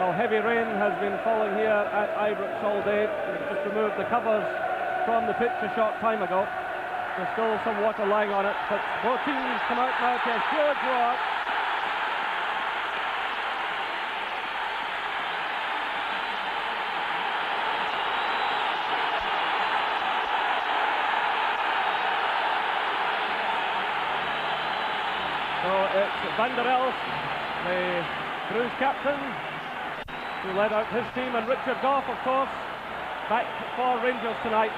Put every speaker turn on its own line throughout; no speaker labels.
Well, heavy rain has been falling here at Ibrox all day. We've just removed the covers from the pitch a short time ago. There's still some water lying on it, but both teams come out now to a huge roar. So it's Van der Elst, the Bruges captain, who led out his team, and Richard Gough, of course, back for Rangers tonight.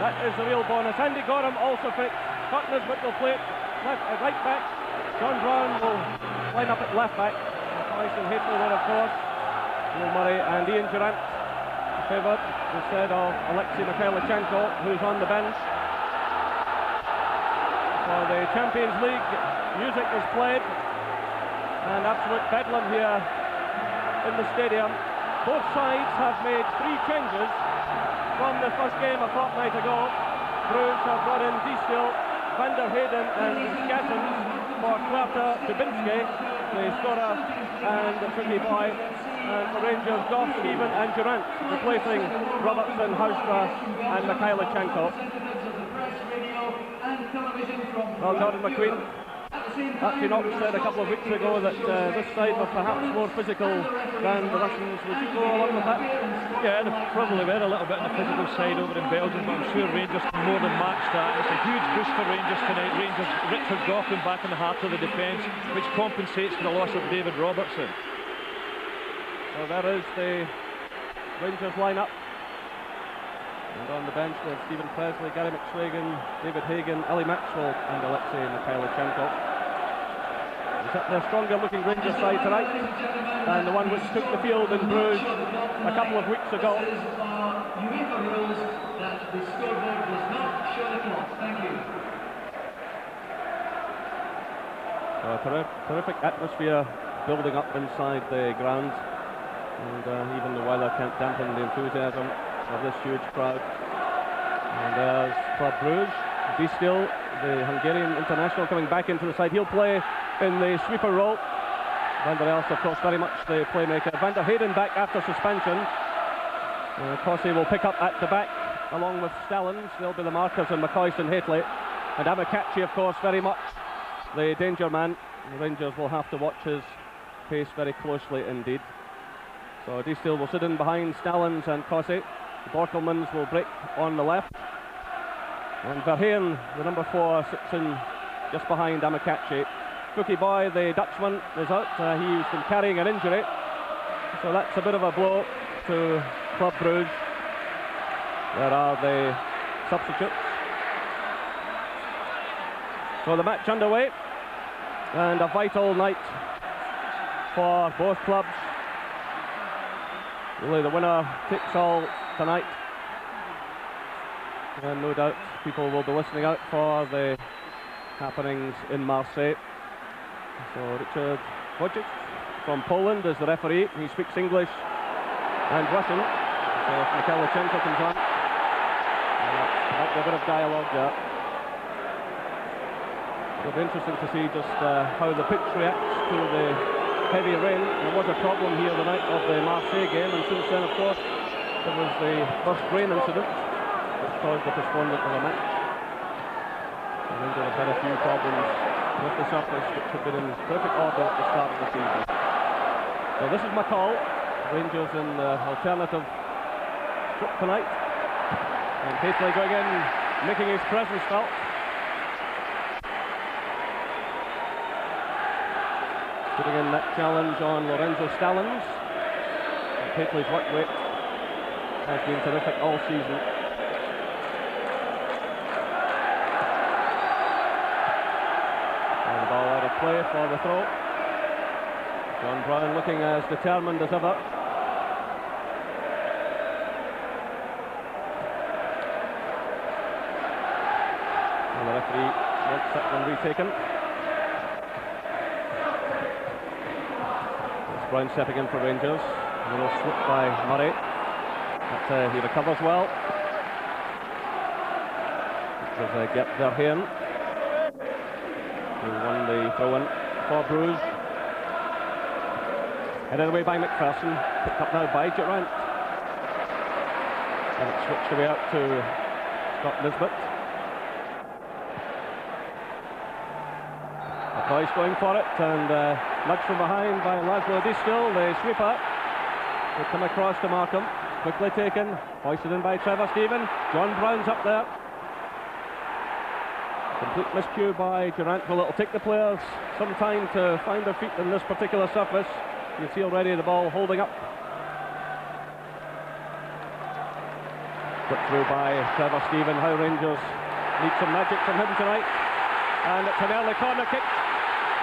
That is the real bonus. Andy Gorham also fit. Cotton will play it right back. John Brown will line up at left back. Tyson Hateful there, of course. Neil Murray and Ian Durant favoured instead of Alexei Mikhailichenko, who's on the bench. For the Champions League, music is played, and absolute bedlam here in the stadium. Both sides have made 3 changes from the first game a fortnight ago. Bruges have brought in Diestel, Van der Heyden and Scattons for Clarta Dubinsky, the scorer and the tricky boy, and for Rangers, Gough, Stephen and Durant, replacing Robertson, Houstra and Mikhailichenko. Well, Jordan McQueen, Archie Knox said a couple of weeks ago that this side was perhaps more physical than the Russians. Would you go along with that?
Yeah, they probably were a little bit on the physical side over in Belgium, but I'm sure Rangers can more than match that. It's a huge boost for Rangers tonight. Rangers, Richard Gough going back in the heart of the defence, which compensates for the loss of David Robertson.
So there is the Rangers line-up. And on the bench there's Stephen Presley, Gary McSwagan, David Hagan, Ellie Maxwell and Alexei Mikhailichenko. They're stronger looking Rangers side tonight than the one which took the field in Bruges a couple of weeks ago.
UEFA rules that the scoreboard does not show the clock. Thank you.
A terrific atmosphere building up inside the ground, and even the weather can't dampen the enthusiasm of this huge crowd. And there's Club Brugge, Diestel, the Hungarian international, coming back into the side. He'll play in the sweeper role. Van der Elst, of course, very much the playmaker. Van der Heyden back after suspension. Cossey will pick up at the back along with Stellens. They'll be the markers in McCoist and Hateley. And Amakachi, of course, very much the danger man. The Rangers will have to watch his pace very closely indeed. So Diestel will sit in behind Stellens and Cossey. The Borkelmans will break on the left. And Verheyen, the number 4, sits in just behind Amakachi. Cookie Boy, the Dutchman, is out. He's been carrying an injury. So that's a bit of a blow to Club Brugge. There are the substitutes. So the match underway. And a vital night for both clubs. Really the winner takes all tonight. And no doubt people will be listening out for the happenings in Marseille. So Richard Wojcik from Poland is the referee. He speaks English and Russian. So if Mikhailichenko comes on, that's a bit of dialogue there. It'll be interesting to see just how the pitch reacts to the heavy rain. There was a problem here the night of the Marseille game, and since then, of course, there was the first rain incident which caused the postponement of a match. And Rangers have had a few problems with the surface, which had been in perfect order at the start of the season. So this is McCall. Rangers in alternative strip tonight. And Hateley going in, making his presence felt. Putting in that challenge on Lorenzo Stellens. And Hateley's work rate has been terrific all season. And the ball out of play for the throw. John Brown looking as determined as ever. And the referee wants that one retaken. Brown stepping in for Rangers. A little slip by Murray. But he recovers well. There's Gert Verheyen, who won the throw-in for Bruges. Headed away by McPherson, picked up now by Durant. And it's switched away out to Scott Nisbet. McCoy's going for it, and nudged from behind by Laszlo Distil, the sweeper. They come across to Markham, quickly taken, hoisted in by Trevor Stephen. John Brown's up there. Complete miscue by Durant. Well, it'll take the players some time to find their feet in this particular surface. You can see already the ball holding up. Put through by Trevor Stephen. How Rangers need some magic from him tonight. And it's an early corner kick,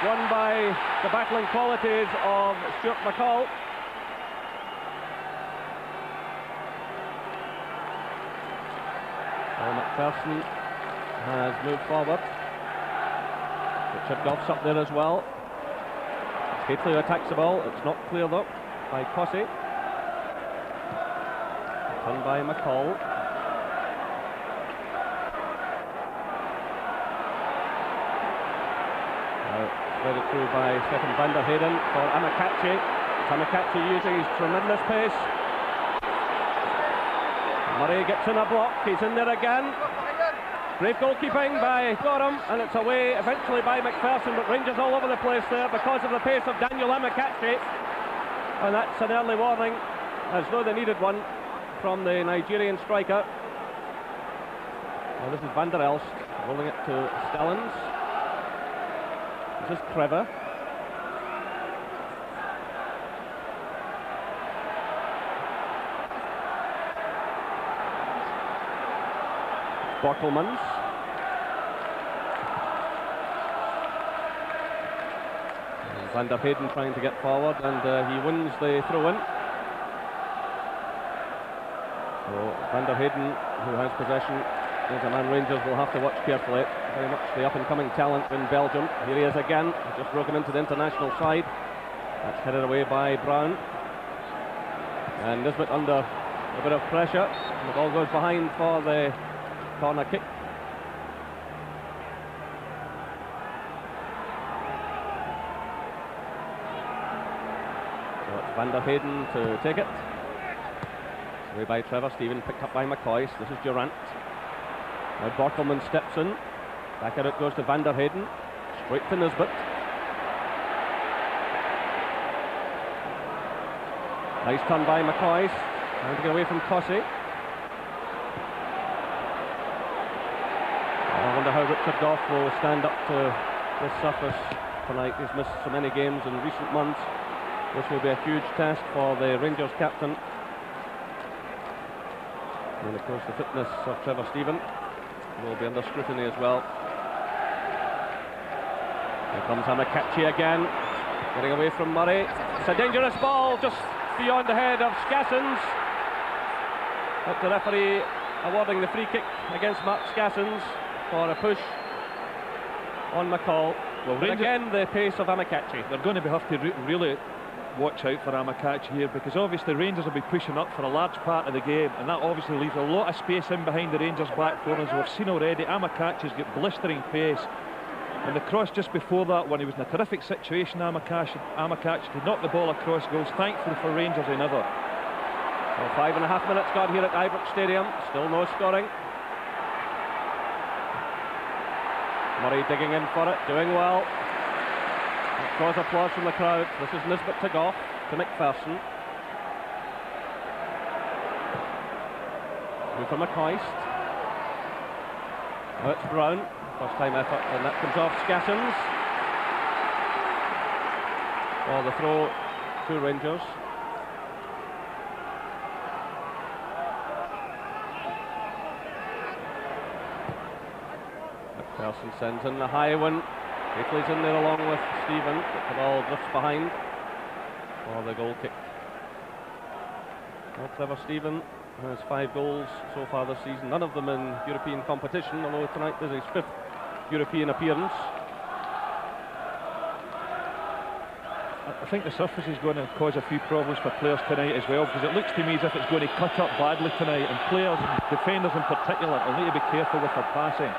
won by the battling qualities of Stuart McCall. McPherson has moved forward. Richard Goff's up there as well. Gately who attacks the ball. It's not cleared up by Cossey. Turned by McCall. Threaded through by Stefan van der Heyden for Amakachi. Amakachi using his tremendous pace. Murray gets in a block. He's in there again. Great goalkeeping by Gorham, and it's away eventually by McPherson, but Rangers all over the place there because of the pace of Daniel Amakachi. And that's an early warning, as though they needed one from the Nigerian striker. Well, this is Van der Elst rolling it to Stellens. This is Trevor. Borkelmans. Van der Heyden trying to get forward, and he wins the throw-in. So Van der Heyden, who has possession, is a man Rangers will have to watch carefully. Very much the up-and-coming talent in Belgium. Here he is again, just broken into the international side. That's headed away by Brown. And Nisbet under a bit of pressure. And the ball goes behind for the corner kick. So it's Van der Heyden to take it. Away by Trevor Stephen, picked up by McCoy. This is Durant. Now Borkelman steps in. Back at it goes to Van der Heyden. Straight to Nisbet. Nice turn by McCoy. Trying to get away from Cossey. I wonder how Richard Goff will stand up to this surface tonight. He's missed so many games in recent months. This will be a huge test for the Rangers captain. And of course the fitness of Trevor Stephen will be under scrutiny as well. Here comes Amakachi again, getting away from Murray. It's a dangerous ball just beyond the head of Skassens. But the referee awarding the free kick against Mark Skassens for a push on McCall. Well, again, the pace of Amakachi.
They're going to have to really watch out for Amakachi here, because obviously Rangers will be pushing up for a large part of the game, and that obviously leaves a lot of space in behind the Rangers back four. As we've seen already, Amakachi's got blistering pace, and the cross just before that, when he was in a terrific situation, Amakachi to knock the ball across goals. Thankfully for Rangers, they never.
Well, 5.5 minutes gone here at Ibrox Stadium, still no scoring. Murray digging in for it, doing well. That draws applause from the crowd. This is Nisbet to Goff, to McPherson. Move from McCoist. Now it's Brown, first time effort, and that comes off Skassens. Oh, the throw to Rangers. McPherson sends in the high one. Gately's in there along with Stephen, but the ball drifts behind for the goal kick. Well, Trevor Stephen has 5 goals so far this season, none of them in European competition, although tonight is his 5th European appearance.
I think the surface is going to cause a few problems for players tonight as well, because it looks to me as if it's going to cut up badly tonight, and players, defenders in particular, will need to be careful with their passing.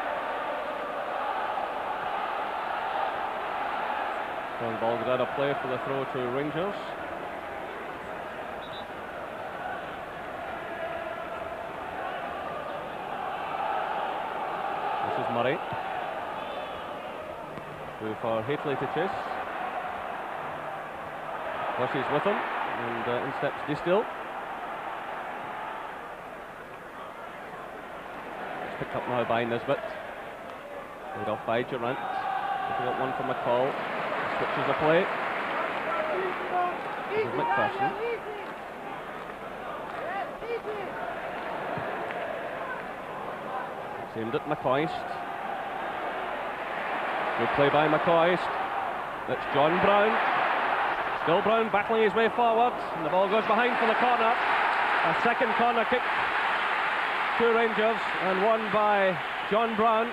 Ball got out of play for the throw to Rangers. Murray. Through for Hateley to chase. Bushy's with him, and in steps Distil. It's picked up now by Nisbet. Laid off by Durant. Difficult one for McCall. Switches the play. This is McPherson. It's aimed at McCoist. Good play by McCoist. That's John Brown. Still Brown battling his way forward, and the ball goes behind for the corner. A second corner kick to Rangers, and won by John Brown.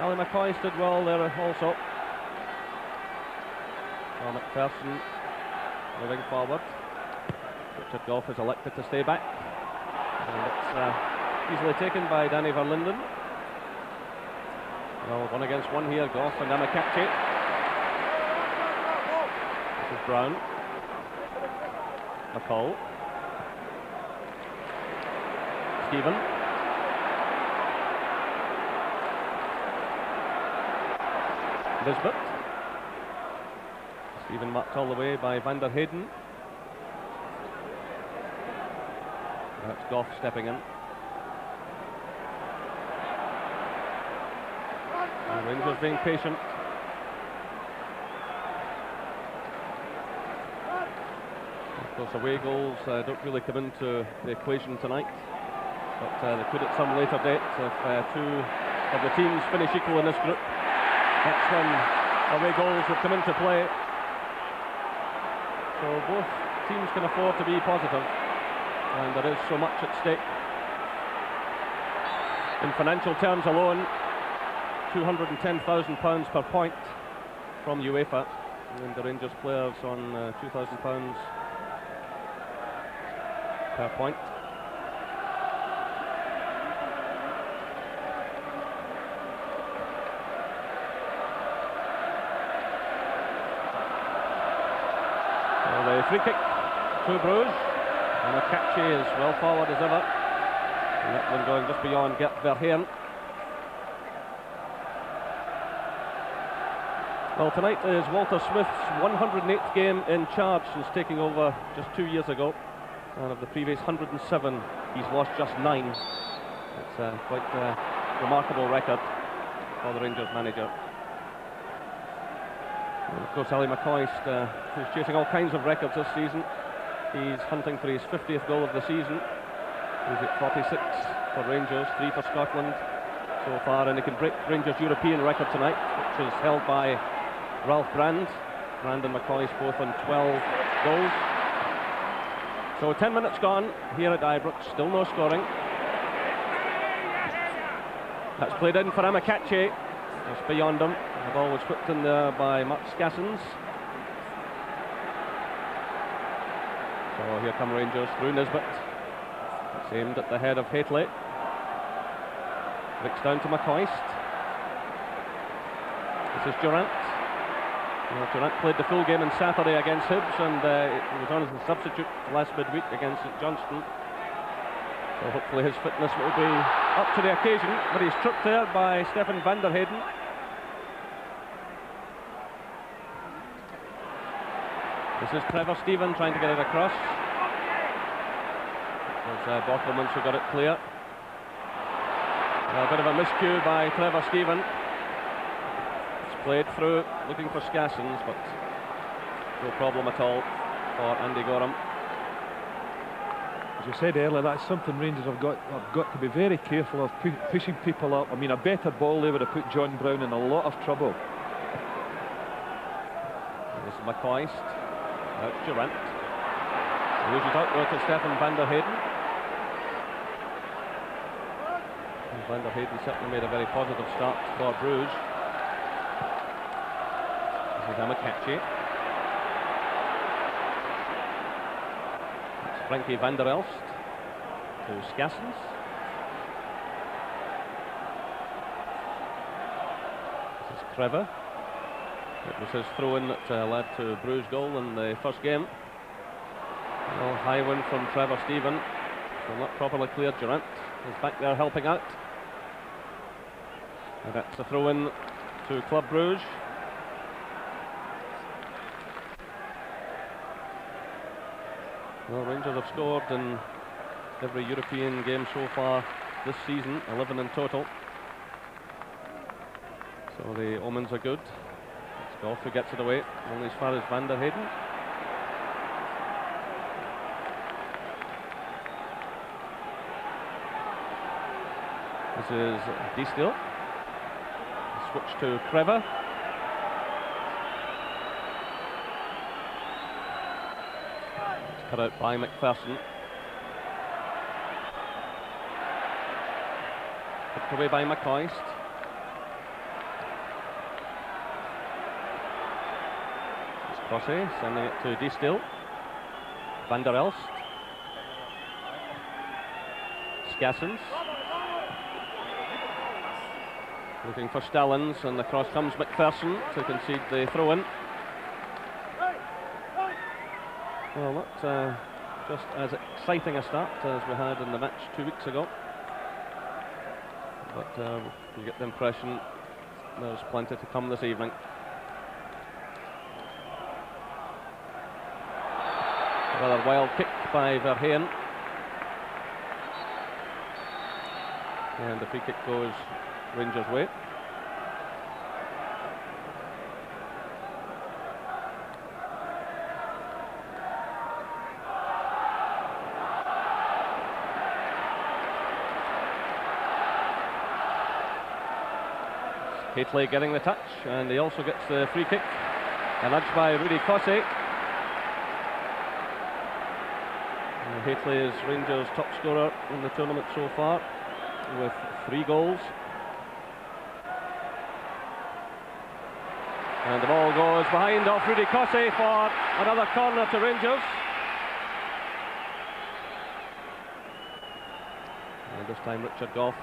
Ali McCoist did well there also. Well, McPherson moving forward. Richard Goff has elected to stay back, and it's easily taken by Danny Verlinden. Well, 1 against 1 here, Goff and Amakachi. This is Brown. McCall. Stephen. Nisbet. Stephen marked all the way by Van der Heyden. That's Goff stepping in. And Rangers being patient. Of course, away goals don't really come into the equation tonight, but they could at some later date. If two of the teams finish equal in this group, that's when away goals would come into play. So both teams can afford to be positive, and there is so much at stake. In financial terms alone, £210,000 per point from UEFA, and the Rangers players on £2,000 per point. So the free kick to Brugge, and Akachi is well forward as ever, and that one going just beyond Gert Verheyen. Well, tonight is Walter Smith's 108th game in charge since taking over just 2 years ago. And of the previous 107, he's lost just 9. It's quite a remarkable record for the Rangers manager. And of course, Ali McCoist, who's chasing all kinds of records this season. He's hunting for his 50th goal of the season. He's at 46 for Rangers, 3 for Scotland so far, and he can break Rangers' European record tonight, which is held by Ralph Brand. Brand and McCoist both on 12 goals. So 10 minutes gone here at Ibrox, still no scoring. That's played in for Amakachi, just beyond him. The ball was whipped in there by Mark Scassens. So here come Rangers through Nisbet. It's aimed at the head of Hateley. Ricks down to McCoist. This is Durant. Well, Durant played the full game on Saturday against Hibs, and he was on as a substitute last midweek against St Johnstone. So hopefully his fitness will be up to the occasion, but he's tripped there by Stefan van der Heyden. This is Trevor Steven trying to get it across. It was Bockelmans who got it clear. A bit of a miscue by Trevor Steven. Played through, looking for Scassens, but no problem at all for Andy Gorham.
As you said earlier, that's something Rangers have got to be very careful of, pushing people up. I mean, a better ball there would have put John Brown in a lot of trouble.
And this is McCoist. That's Durant. He loses out though to Stefan van der Heyden. And van der Heyden certainly made a very positive start for Bruges. This is Amakachi. It's Frankie van der Elst to Scassens. This is Trevor. It was his throw-in that led to Bruges' goal in the first game. Well, high win from Trevor Steven. So not properly cleared. Durant is back there helping out. And that's a throw-in to Club Brugge. Well, Rangers have scored in every European game so far this season, 11 in total. So the omens are good. It's Goff who gets it away, only as far as Van der Heyden. This is Distil. Switch to Trevor. It's cut out by McPherson. Picked away by McCoist. It's Crossy sending it to Distil. Van der Elst. Skassens. Looking for Stallings, and across comes McPherson to concede the throw-in. Well, not just as exciting a start as we had in the match 2 weeks ago, but you get the impression there's plenty to come this evening. A rather wild kick by Verheyen, and the free kick goes Rangers' way. Haitley getting the touch, and he also gets the free kick. A nudge by Rudy Cossey. Haitley is Rangers' top scorer in the tournament so far, with 3 goals. And the ball goes behind off Rudy Cossey for another corner to Rangers. And this time Richard Goff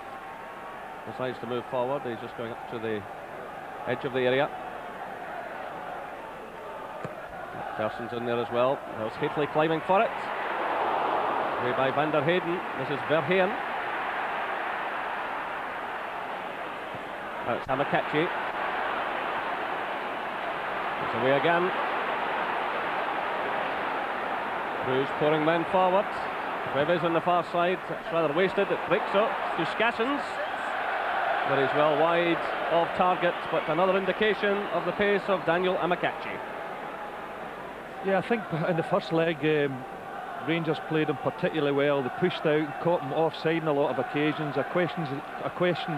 decides to move forward. He's just going up to the edge of the area. Person's in there as well. There's Haitley climbing for it. Away by Van der Heyden. This is Verheyen. That's Hamakachi. It's away again. Cruz pouring men forward. Treves on the far side. It's rather wasted. It breaks up to Skassens, but he's well wide of target. But another indication of the pace of Daniel Amakachi.
Yeah, I think in the first leg, Rangers played him particularly well. They pushed out and caught him offside on a lot of occasions. I questioned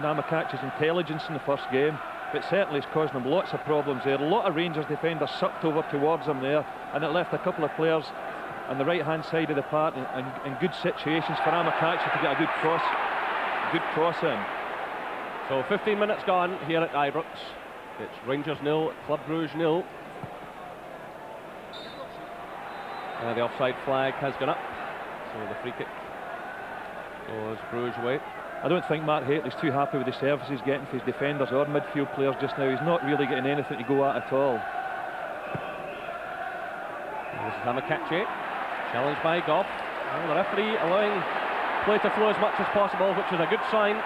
Amakachi's intelligence in the first game, but certainly it's causing him lots of problems there. A lot of Rangers defenders sucked over towards him there, and it left a couple of players on the right-hand side of the park in good situations for Amakachi to get a good cross in.
So 15 minutes gone here at Ibrox. It's Rangers 0, Club Brugge 0. The offside flag has gone up, so the free kick goes Brugge way.
I don't think Mark Haitley's too happy with the service he's getting for his defenders or midfield players just now. He's not really getting anything to go at all.
And this is Amakachi, challenged by Goff. Well, the referee allowing play to flow as much as possible, which is a good sign.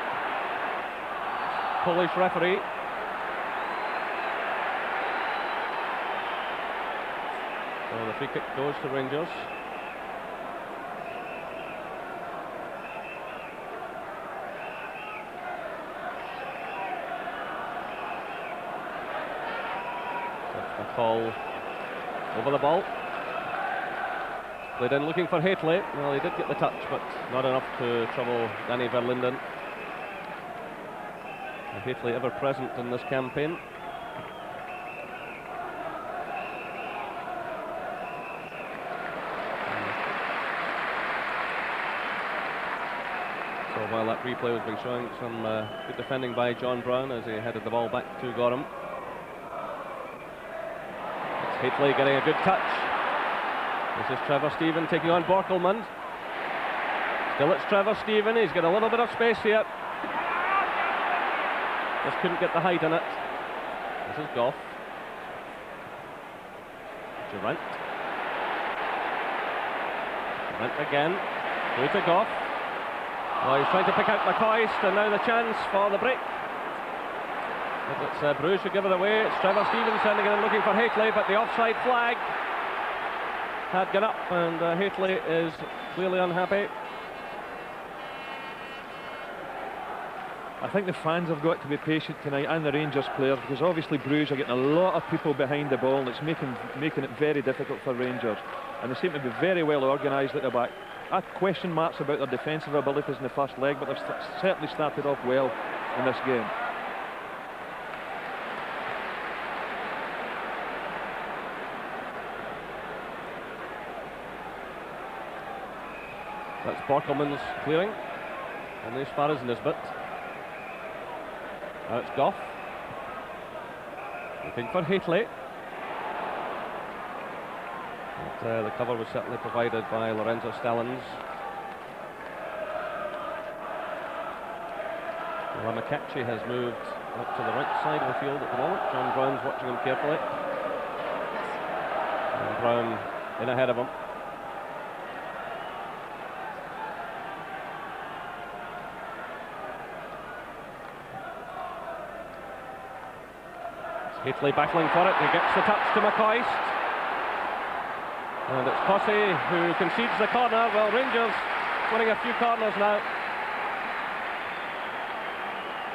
Polish referee. So the free kick goes to Rangers. A call over the ball. Played in looking for Haitley. Well, he did get the touch, but not enough to trouble Danny Verlinden. Haitley ever present in this campaign. So while that replay was being shown, some good defending by John Brown as he headed the ball back to Gorham. It's Haitley getting a good touch. This is Trevor Steven taking on Borkelmund. Still it's Trevor Steven. He's got a little bit of space here. Just couldn't get the height on it. This is Goff. Durant. Durant again. Through to Goff. Oh, he's trying to pick out McCoist, and now the chance for the break. It's Bruges who give it away. It's Trevor Stevens sending it in looking for Haitley, but the offside flag had gone up, and Haitley is clearly unhappy.
I think the fans have got to be patient tonight, and the Rangers players, because obviously Bruges are getting a lot of people behind the ball, and it's making it very difficult for Rangers. And they seem to be very well organised at the back. I have question marks about their defensive abilities in the first leg, but they've certainly started off well in this game.
That's Borkelmann's clearing, and as far as Nisbet. Now it's Goff looking for Haitley. The cover was certainly provided by Lorenzo Stellins. Ramakachi has moved up to the right side of the field at the moment. John Brown's watching him carefully. And Brown in ahead of him. Haitley battling for it. He gets the touch to McCoist. And it's Cossey who concedes the corner. Well, Rangers winning a few corners now.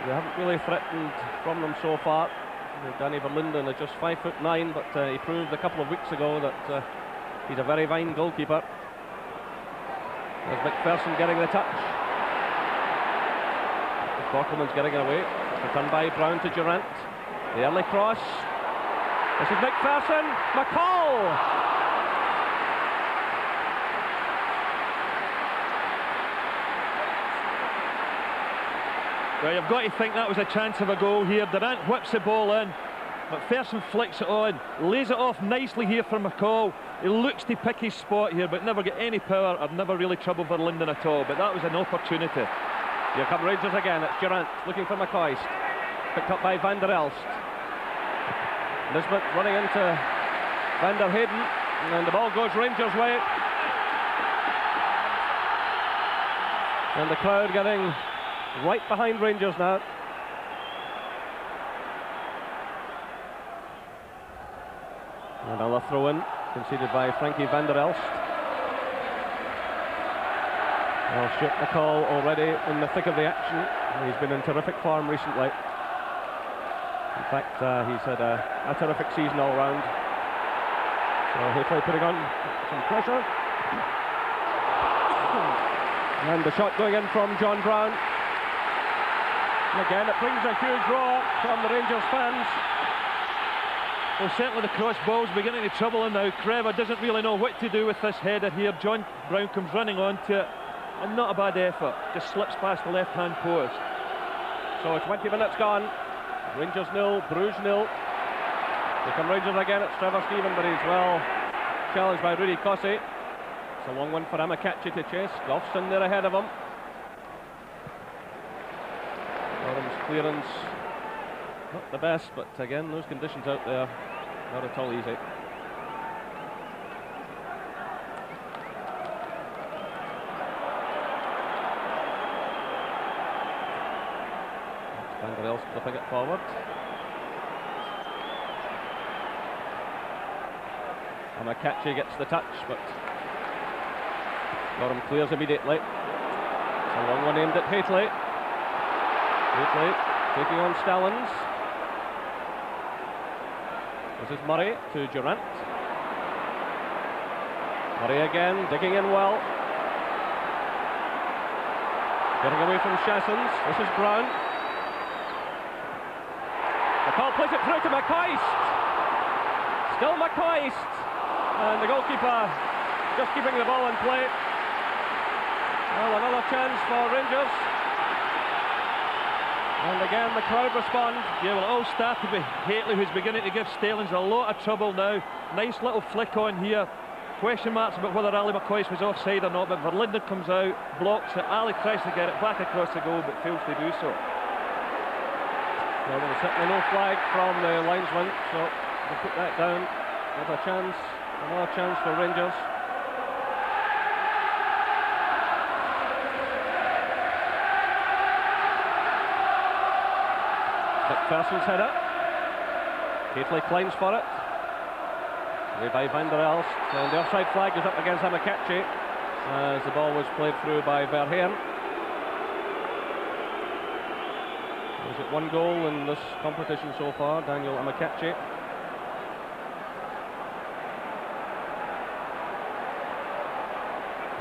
They haven't really threatened from them so far. Danny Verlinden is just 5'9", but he proved a couple of weeks ago that he's a very fine goalkeeper. There's McPherson getting the touch. Borkelmann's getting it away. Returned by Brown to Durant. The early cross. This is McPherson. McCall!
Well, you've got to think that was a chance of a goal here. Durant whips the ball in. McPherson flicks it on. Lays it off nicely here for McCall. He looks to pick his spot here, but never get any power or never really trouble for Linden at all. But that was an opportunity.
Here come Rangers again. It's Durant looking for McCoist. Picked up by Van der Elst. Nisbet running into Van der Hayden, and the ball goes Rangers' way. And the crowd getting right behind Rangers now. Another throw-in conceded by Frankie Van der Elst. Well, Stuart McCall already in the thick of the action. He's been in terrific form recently. In fact, he's had a terrific season all round. So Haitley putting on some pressure. And the shot going in from John Brown. And again, it brings a huge roar from the Rangers fans.
Well, certainly the cross ball's beginning to trouble him now. Crever doesn't really know what to do with this header here. John Brown comes running onto it, and not a bad effort. Just slips past the left-hand post.
So 20 minutes gone. Rangers 0, Bruges 0. Here come Rangers again. It's Trevor Stephen, but he's well challenged by Rudy Cossey. It's a long one for Amakachi to chase. Goff's in there ahead of him. Orham's clearance, not the best, but again, those conditions out there, not at all easy. Van der Elst flipping it forward. Amakachi gets the touch, but Orham clears immediately. It's a long one aimed at Haitley. Haitley taking on Stallings. This is Murray to Durant. Murray again, digging in well. Getting away from Chassons. This is Brown. McCall plays it through to McCoist. Still McCoist. And the goalkeeper just keeping the ball in play. Well, another chance for Rangers. And again, the crowd respond.
Yeah, well, it all started with Haitley, who's beginning to give Stellings a lot of trouble now. Nice little flick on here. Question marks about whether Ali McCoist was offside or not, but Verlinden comes out, blocks it. Ali tries to get it back across the goal, but fails to do so.
Well, there was certainly no flag from the linesman, so we'll put that down. There's a chance, another chance for Rangers. McPherson's header. Gately climbs for it. Away by Van der Elst. And the offside flag is up against Amakachi as the ball was played through by Verheyen. Is it 1 goal in this competition so far, Daniel Amakachi?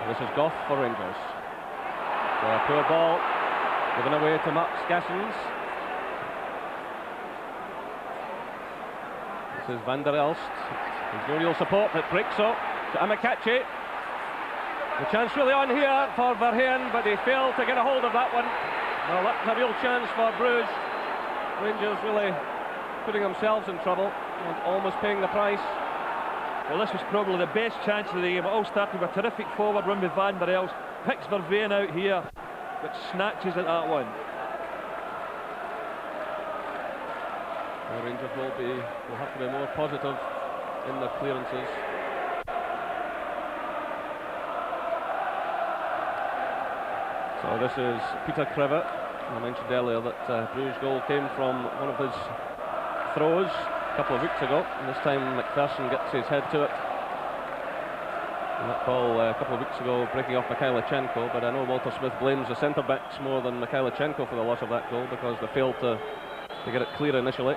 This is Goff for Rangers. So a poor ball given away to Mark Skassens. This is Van der Elst. There's no real support, it breaks up to Amakachi. The chance really on here for Verheyen, but he failed to get a hold of that one. Well, that's a real chance for Bruges. Rangers really putting themselves in trouble and almost paying the price.
Well, this was probably the best chance of the game. It all started with a terrific forward run with Van der Elst. Picks Verheyen out here, but snatches at that one.
The Rangers will have to be more positive in their clearances. So this is Peter Kreve. I mentioned earlier that Bruges' goal came from one of his throws a couple of weeks ago, and this time McPherson gets his head to it. And that ball a couple of weeks ago breaking off Mikhailichenko, but I know Walter Smith blames the centre-backs more than Mikhailichenko for the loss of that goal because they failed to get it clear initially.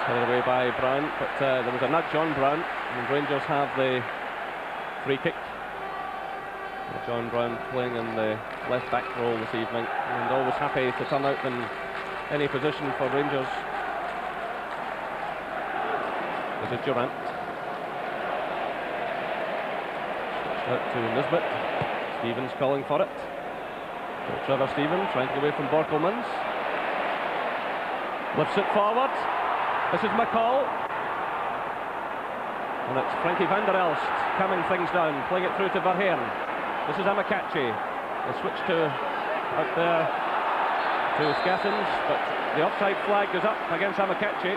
Headed away by Brown, but there was a nudge on Brown, and Rangers have the free kick. John Brown playing in the left back role this evening, and always happy to turn out in any position for Rangers. This is Durant. Out to Nisbet. Stevens calling for it. So Trevor Stevens trying to get away from Borkelmans. Lifts it forward. This is McCall. And it's Frankie van der Elst calming things down, playing it through to Verheyen. This is Amakachi. They switch to out there to Skassens, but the offside flag goes up against Amakachi.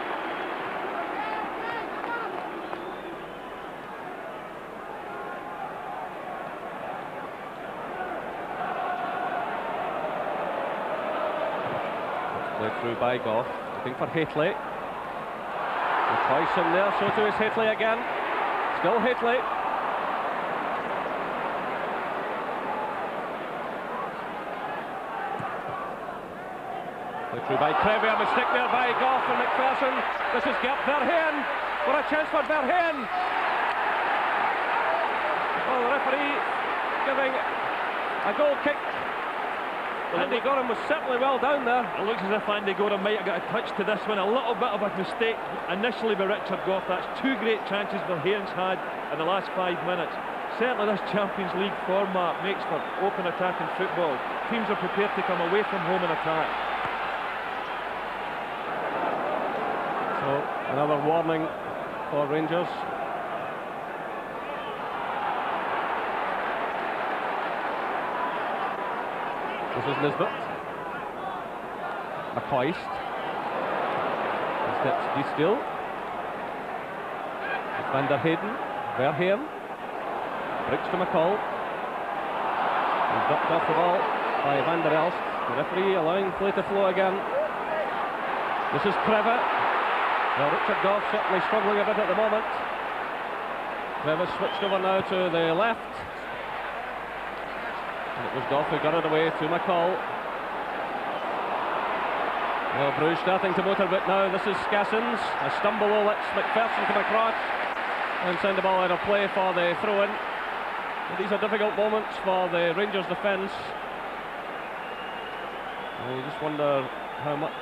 Played through by Goff, looking for Haitley. Twice in there, so too is Haitley again. Still Haitley. Through by Kreve, a mistake there by Goff and McPherson. This is Gert Verheyen. What a chance for Verheyen. Well, the referee giving a goal kick. Well, Andy Gorham was certainly well down there.
It looks as if Andy Gorham might have got a touch to this one. A little bit of a mistake initially by Richard Goff. That's 2 great chances Verheyen's had in the last 5 minutes. Certainly this Champions League format makes for open attacking football. Teams are prepared to come away from home and attack.
So another warning for Rangers. This is Nisbet. McCoist. He steps D still. Van der Heyden. Verheyen. Bricks to McCall. He's dropped off the ball by Van der Elst. The referee allowing play to flow again. This is Kreve. Well, Richard Goff certainly struggling a bit at the moment. Kreve switched over now to the left. And it was Goff who got it away to McCall. Well, Bruges starting to motor a bit now. This is Skassens. A stumble will let McPherson come across and send the ball out of play for the throw-in. These are difficult moments for the Rangers defence. You just wonder how much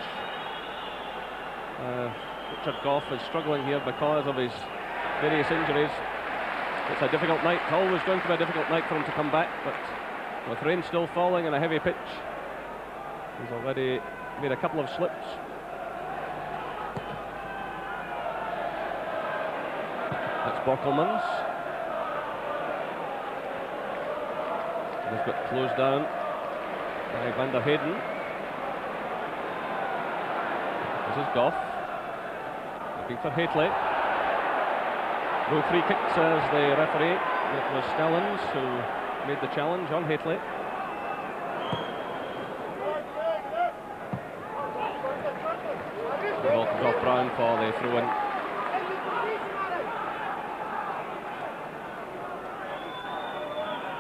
Richard Goff is struggling here because of his various injuries. It's a difficult night, always going to be a difficult night for him to come back, but with rain still falling and a heavy pitch, he's already made a couple of slips. That's Borkelmans. They've got closed down by Van der Heyden. This is Goff. Looking for Haitley. No free kick, says the referee. It was Stellins who made the challenge on Haitley. ground for the throw-in.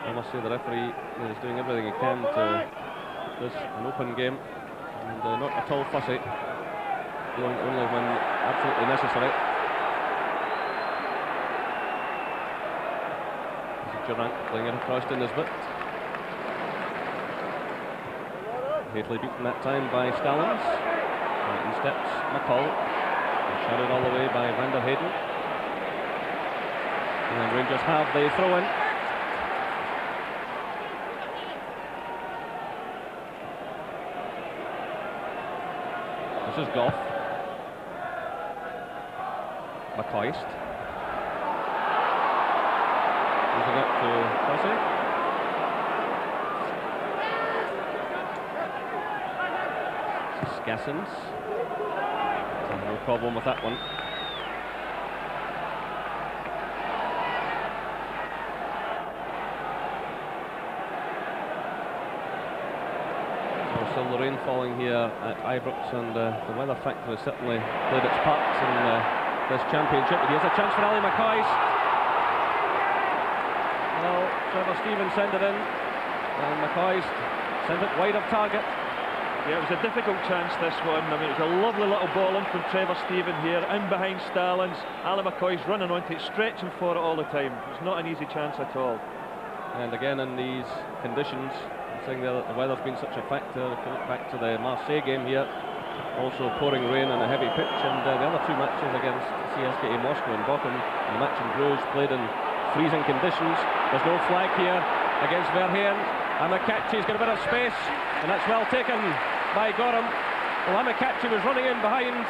I must say the referee is doing everything he can to this an open game, and not at all fussy, going only when absolutely necessary. Durant playing it across to Nisbet. Hately beaten that time by Stallings. In steps McCall. Shouted all the way by Van der Heyden. And then Rangers have the throw-in. This is Goff. McCoist. Using it to Cressy. Gassens. No problem with that one. So still the rain falling here at Ibrox, and the weather factor has certainly played its part in this championship. But here's a chance for Ali McCoist. Well, Trevor Stevens sent it in, and McCoist sent it wide of target.
Yeah, it was a difficult chance, this one. I mean, it was a lovely little ball in from Trevor Stephen here, in behind Stallings. Ali McCoy's running onto it, stretching for it all the time. It's not an easy chance at all.
And again, in these conditions, I'm saying there that the weather's been such a factor. If you look back to the Marseille game here, also pouring rain and a heavy pitch, and the other two matches against CSKA Moscow and Bochum, and the match in Bruges played in freezing conditions. There's no flag here against Verheyen. Amakachi's got a bit of space, and that's well taken by Gorham. Well, Amakachi was running in behind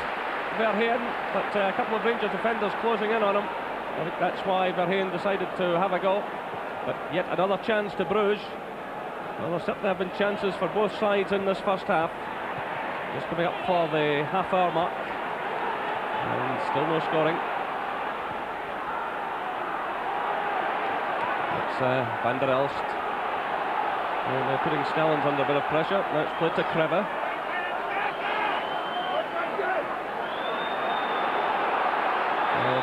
Verheyen, but a couple of Rangers defenders closing in on him. I think that's why Verheyen decided to have a go. But yet another chance to Bruges. Well, there certainly have been chances for both sides in this first half. Just coming up for the half-hour mark, and still no scoring. It's Van der Elst. And they're putting Stallings under a bit of pressure. Now it's played to Kreve.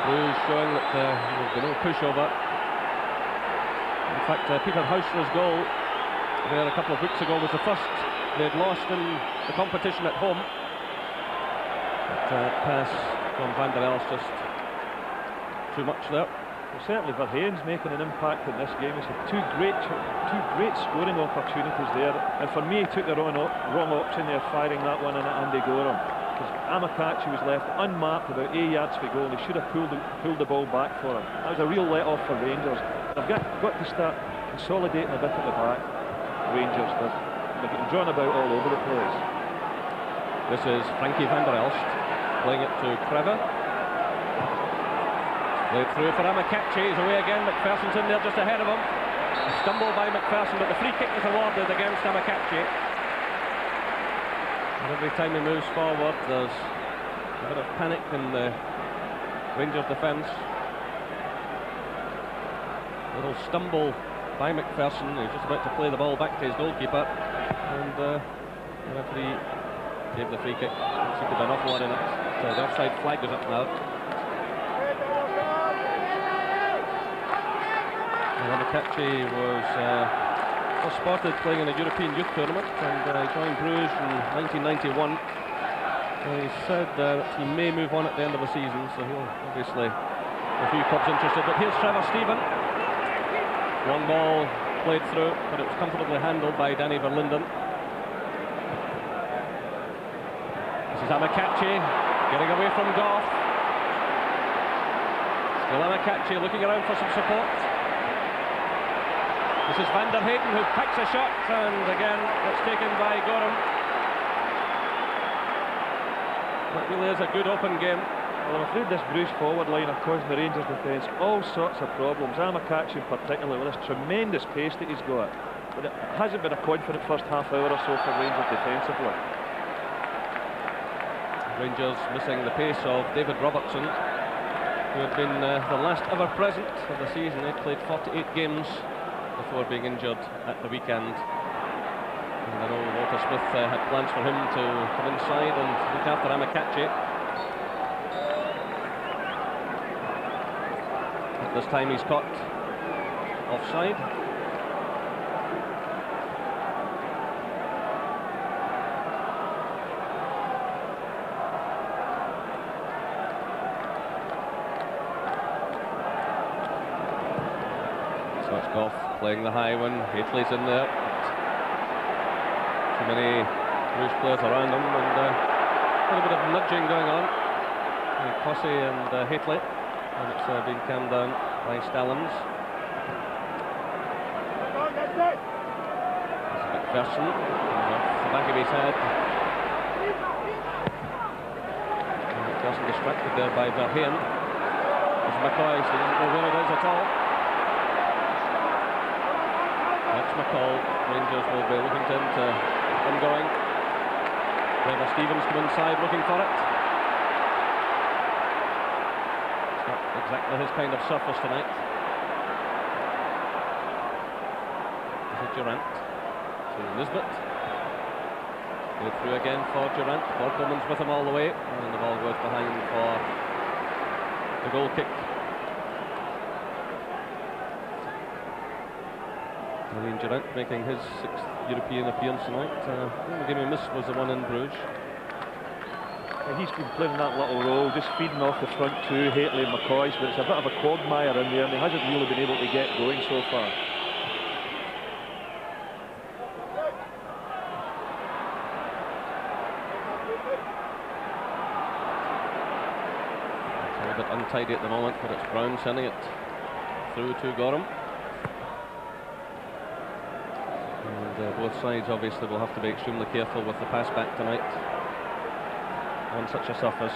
Bruges showing that there will be no pushover. In fact, Peter Hausler's goal there a couple of weeks ago was the first they had lost in the competition at home. But pass from Van der Elst, just too much there.
Well, certainly Verheyen's making an impact in this game. He's had two great scoring opportunities there, and for me he took the wrong option there, firing that one in at Andy Gorham, because Amakachi was left unmarked about 8 yards for goal, and he should have pulled the ball back for him. That was a real let-off for Rangers. They've got to start consolidating a bit at the back. Rangers, they're getting drawn about all over the place.
This is Frankie Van der Elst playing it to Kreve. Played through for Amakachi, he's away again. McPherson's in there just ahead of him. A stumble by McPherson, but the free kick is awarded against Amakachi. And every time he moves forward, there's a bit of panic in the Rangers defence. A little stumble by McPherson. He's just about to play the ball back to his goalkeeper, and the referee gave the free kick. He could have an awful lot in it. So the offside flag goes up now. Amakachi was first spotted playing in a European youth tournament, and he joined Bruges in 1991. He said that he may move on at the end of the season, so he'll obviously a few clubs interested. But here's Trevor Stephen. Long ball played through, but it was comfortably handled by Danny Verlinden. This is Amakachi getting away from Goff. Still Amakachi looking around for some support. This is Van der Heyden who picks a shot, and again it's taken by Gorham. It really is a good open game.
Well, I'm afraid this Bruges forward line are causing the Rangers defence all sorts of problems. Amakachi in particular, with this tremendous pace that he's got. But it hasn't been a confident first half hour or so for Rangers defensively.
Rangers missing the pace of David Robertson, who had been the last ever present of the season. He played 48 games before being injured at the weekend. And I know Walter Smith had plans for him to come inside and look after Amakachi. this time he's caught offside. So it's Goff playing the high one. Hateley's in there. Too many Bruges players around him, and a little bit of nudging going on. Cossey and Hateley, and it's being calmed down by Stallings. McPherson off the back of his head. McPherson distracted there by Verheyen. It's McCoy, so he doesn't know where it is at all. That's McCall. Rangers will be looking to him to get them going. Trevor Stevens come inside looking for it. It's not exactly his kind of surface tonight. This is Durant to Nisbet. Go through again for Durant. Borkelman's with him all the way, and the ball goes behind for the goal kick. Durant making his 6th European appearance tonight. The only game he missed was the one in Bruges.
He's been playing that little role, just feeding off the front two, Hateley and McCoy's, but it's a bit of a quagmire in there, and he hasn't really been able to get going so far.
It's a little bit untidy at the moment, but it's Brown sending it through to Gorham. Both sides obviously will have to be extremely careful with the pass back tonight on such a surface.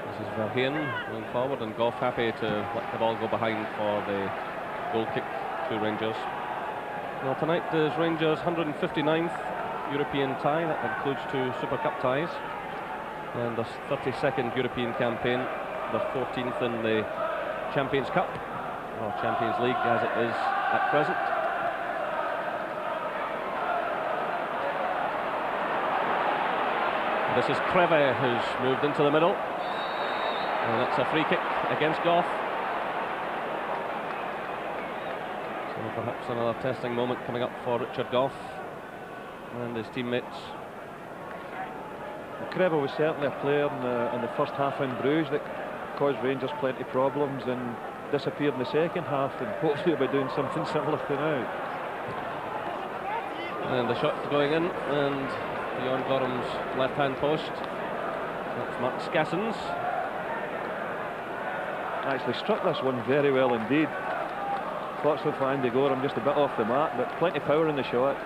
This is Verheyen going forward, and Goff happy to let the ball go behind for the goal kick to Rangers. Well, tonight is Rangers' 159th European tie. That includes 2 Super Cup ties, and the 32nd European campaign, the 14th in the Champions Cup, or Champions League as it is at present. This is Kreve, who's moved into the middle, and that's a free kick against Goff. So perhaps another testing moment coming up for Richard Goff and his teammates.
Kreve was certainly a player in the first half in Bruges that caused Rangers plenty of problems and disappeared in the second half, and hopefully we'll be doing something similar to now.
And the shot going in, and beyond Gorham's left-hand post. That's Mark Scassens.
Actually struck this one very well indeed. Fortunately for Andy Gorham, just a bit off the mark, but plenty of power in the shot.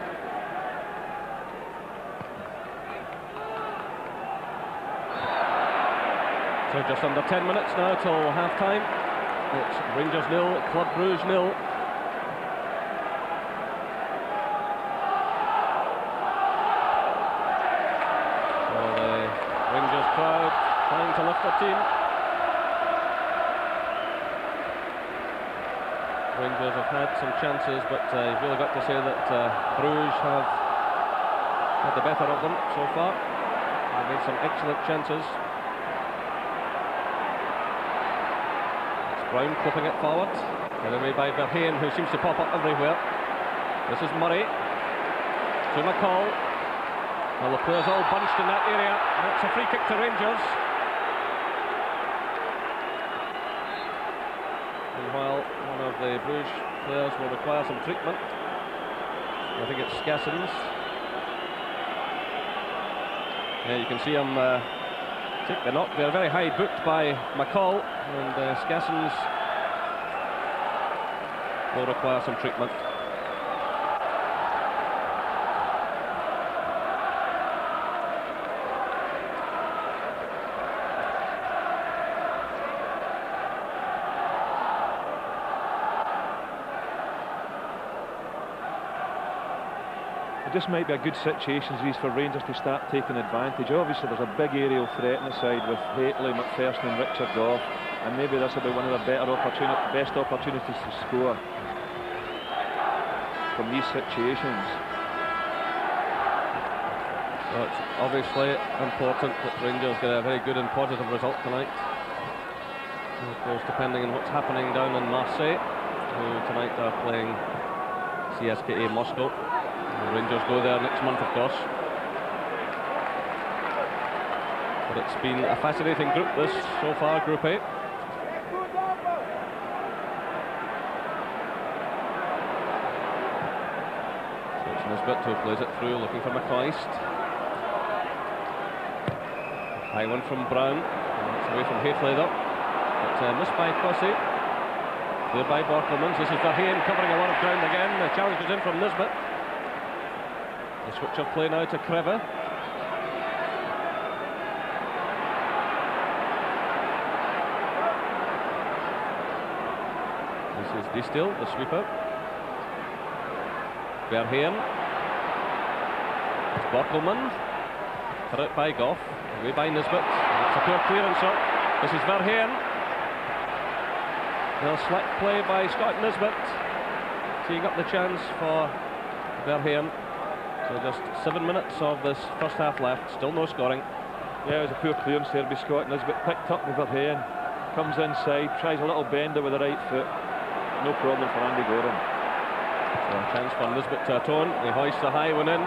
So just under 10 minutes now till half-time. It's Rangers 0, Club Brugge 0. So the Rangers crowd trying to lift their team. Rangers have had some chances, but you've really got to say that Bruges have had the better of them so far. They've made some excellent chances. Brown clipping it forward, and away by Verheyen, who seems to pop up everywhere. This is Murray to McCall. Well, the players all bunched in that area. That's a free kick to Rangers. And while one of the Bruges players will require some treatment, I think it's Scassens. Yeah, you can see him take the knock there, very high booked by McCall, and Scassens will require some treatment.
It just might be a good situation these for Rangers to start taking advantage. Obviously there's a big aerial threat on the side with Hateley, McPherson and Richard Goff, and maybe this will be one of the best opportunities to score from these situations.
Well, it's obviously important that Rangers get a very good and positive result tonight. And of course, depending on what's happening down in Marseille, who tonight are playing CSKA Moscow. And Rangers go there next month, of course. But it's been a fascinating group this so far, Group A. So it's Nisbet who plays it through, looking for McCoist. High one from Brown, and it's away from Hayfley though. But missed by Cossey. There by Borkelmans. This is Verheyen covering a lot of ground again. The challenge is in from Nisbet. The switch of play now to Kreve. This is Distil, the sweeper. Verheyen. It's Borkelmans. Put out by Goff. Away by Nisbet. It's a poor clearance up. This is Verheyen. Well, select play by Scott Nisbet. Teeing up the chance for Verheyen. So just 7 minutes of this first half left. Still no scoring.
Yeah, it was a poor clearance there by Scott Nisbet. Picked up with Verheyen. Comes inside. Tries a little bender with the right foot. No problem for Andy Goram.
So a chance for Nisbet to atone. He hoists the high one in.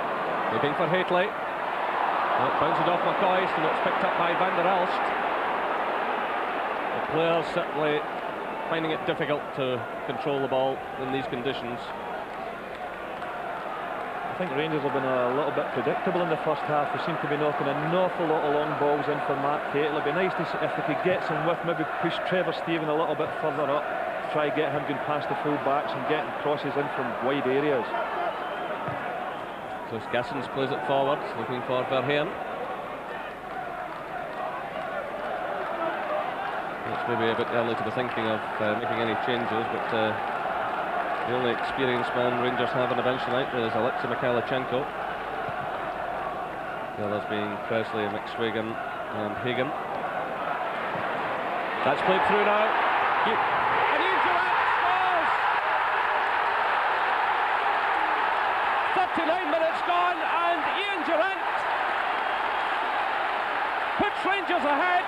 Looking for Hayfley. Well, it bounces off McCoist and it's picked up by Van der Elst. The players certainly finding it difficult to control the ball in these conditions.
I think Rangers have been a little bit predictable in the first half. They seem to be knocking an awful lot of long balls in for Matt Tate. It'd be nice to see if they could get some width, maybe push Trevor Stephen a little bit further up, try to get him going past the full backs and getting crosses in from wide areas.
So Gassens plays it forward, looking for Verheyen. It's maybe a bit early to be thinking of making any changes, but the only experienced man Rangers have on the bench tonight is Alexei Mikhailichenko. The others being Presley, McSwagan and Hagan. That's played through now. And Ian Durrant scores! 39 minutes gone, and Ian Durrant puts Rangers ahead.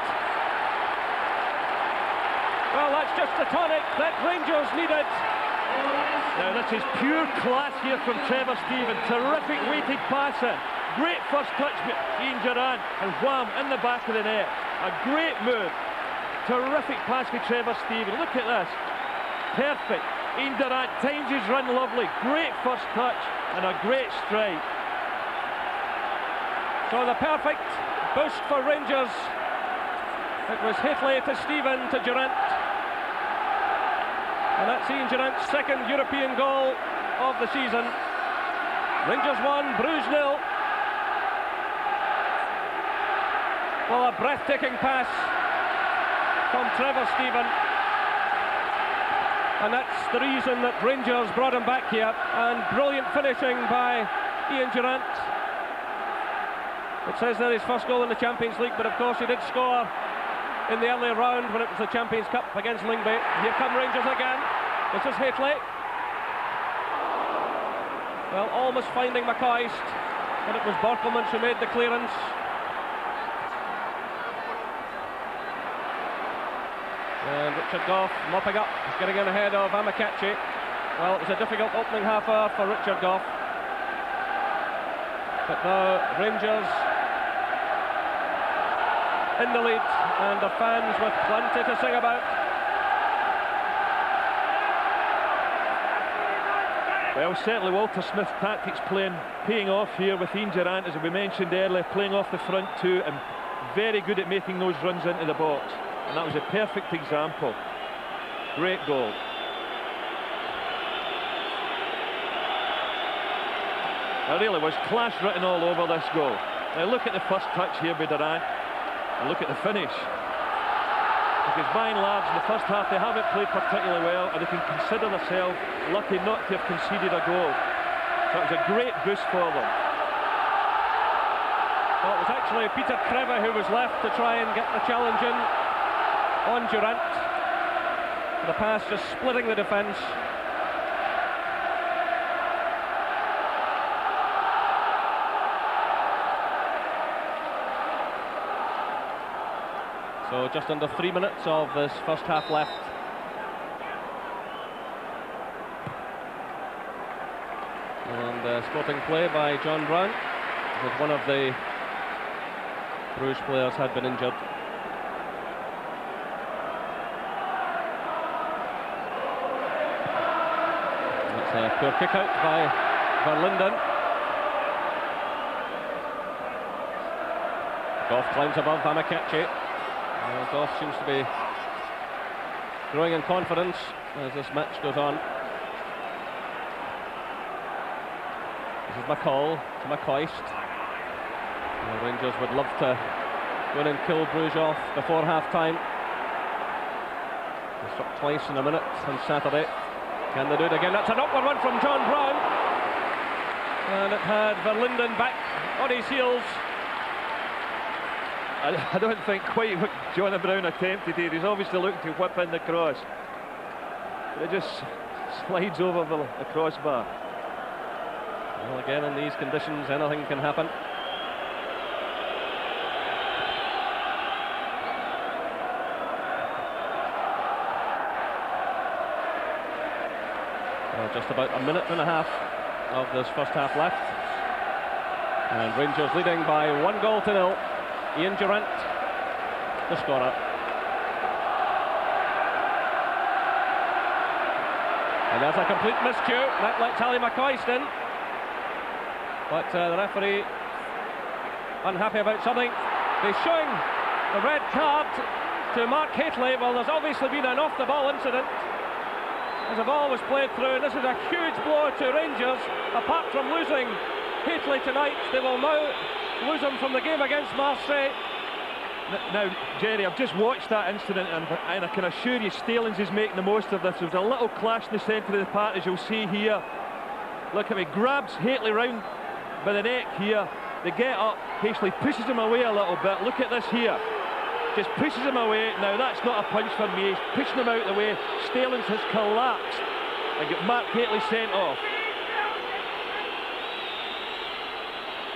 Well, that's just the tonic that Rangers needed.
Now this is pure class here from Trevor Stephen. Terrific weighted pass in. Great first touch with Ian Durrant, and wham, in the back of the net. A great move. Terrific pass with Trevor Stephen. Look at this. Perfect. Ian Durrant times his run lovely. Great first touch and a great strike.
So the perfect boost for Rangers. It was Hayfley to Stephen to Durrant. And that's Ian Durrant's second European goal of the season. Rangers 1, Bruges 0. Well, a breathtaking pass from Trevor Stephen. And that's the reason that Rangers brought him back here. And brilliant finishing by Ian Durrant. It says there his first goal in the Champions League, but of course he did score in the earlier round when it was the Champions Cup against Lyngby. Here come Rangers again. This is Hayfley. Well, almost finding McCoist, but it was Borkelmans who made the clearance. And Richard Goff mopping up, getting in ahead of Amakachi. Well, it was a difficult opening half hour for Richard Goff. But now Rangers in the lead, and the fans with plenty to sing about.
Well, certainly Walter Smith's tactics paying off here with Ian Durrant, as we mentioned earlier, playing off the front two and very good at making those runs into the box. And that was a perfect example. Great goal. It really was class written all over this goal. Now look at the first touch here by Durrant. And look at the finish. Because by and large, in the first half, they haven't played particularly well, and they can consider themselves lucky not to have conceded a goal. So it was a great boost for them.
Well, it was actually Peter Kreve who was left to try and get the challenge in on Durrant. The pass just splitting the defence. just under 3 minutes of this first half left. And sporting play by John Brown, with one of the Bruges players had been injured. That's a poor kick out by Verlinden. Goff climbs above Amakachi. Goff seems to be growing in confidence as this match goes on. This is McCall to McCoist. The Rangers would love to go in and kill Bruges off before half-time. They struck twice in a minute on Saturday. Can they do it again? That's an upward one from John Brown. And it had Verlinden back on his heels.
I don't think quite what John Brown attempted here. He's obviously looking to whip in the cross. But it just slides over the crossbar.
Well, again, in these conditions, anything can happen. Well, just about a minute and a half of this first half left. And Rangers leading by 1-0. Ian Durant, the scorer. And that's a complete miscue. That lets Ali McCoist in. But the referee unhappy about something. He's showing the red card to Mark Hateley. Well, there's obviously been an off-the-ball incident as the ball was played through. This is a huge blow to Rangers. Apart from losing Hateley tonight, they will now lose him from the game against Marseille.
Now, Jerry, I've just watched that incident, and I can assure you Stalins is making the most of this. There was a little clash in the centre of the park, as you'll see here. Look at me, grabs Hateley round by the neck here. They get up, Hateley pushes him away a little bit. Look at this here, just pushes him away. Now that's not a punch for me, he's pushing him out of the way. Stalins has collapsed and got Mark Hateley sent off.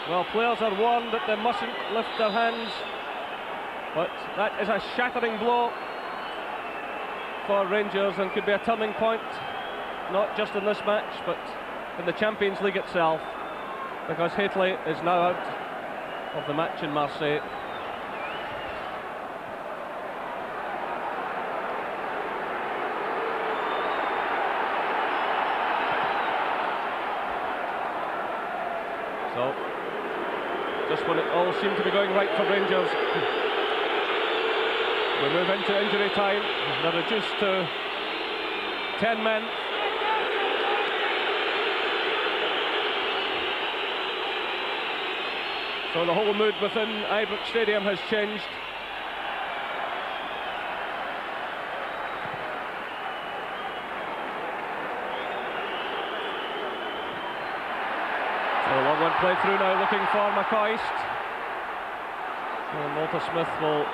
Well, players are warned that they mustn't lift their hands, but that is a shattering blow for Rangers and could be a turning point, not just in this match, but in the Champions League itself, because Hateley is now out of the match in Marseille. So, just when it all seemed to be going right for Rangers, we move into injury time. They're reduced to 10 men. So the whole mood within Ibrox Stadium has changed. So a long one played through now, looking for McCoist. And Walter Smith will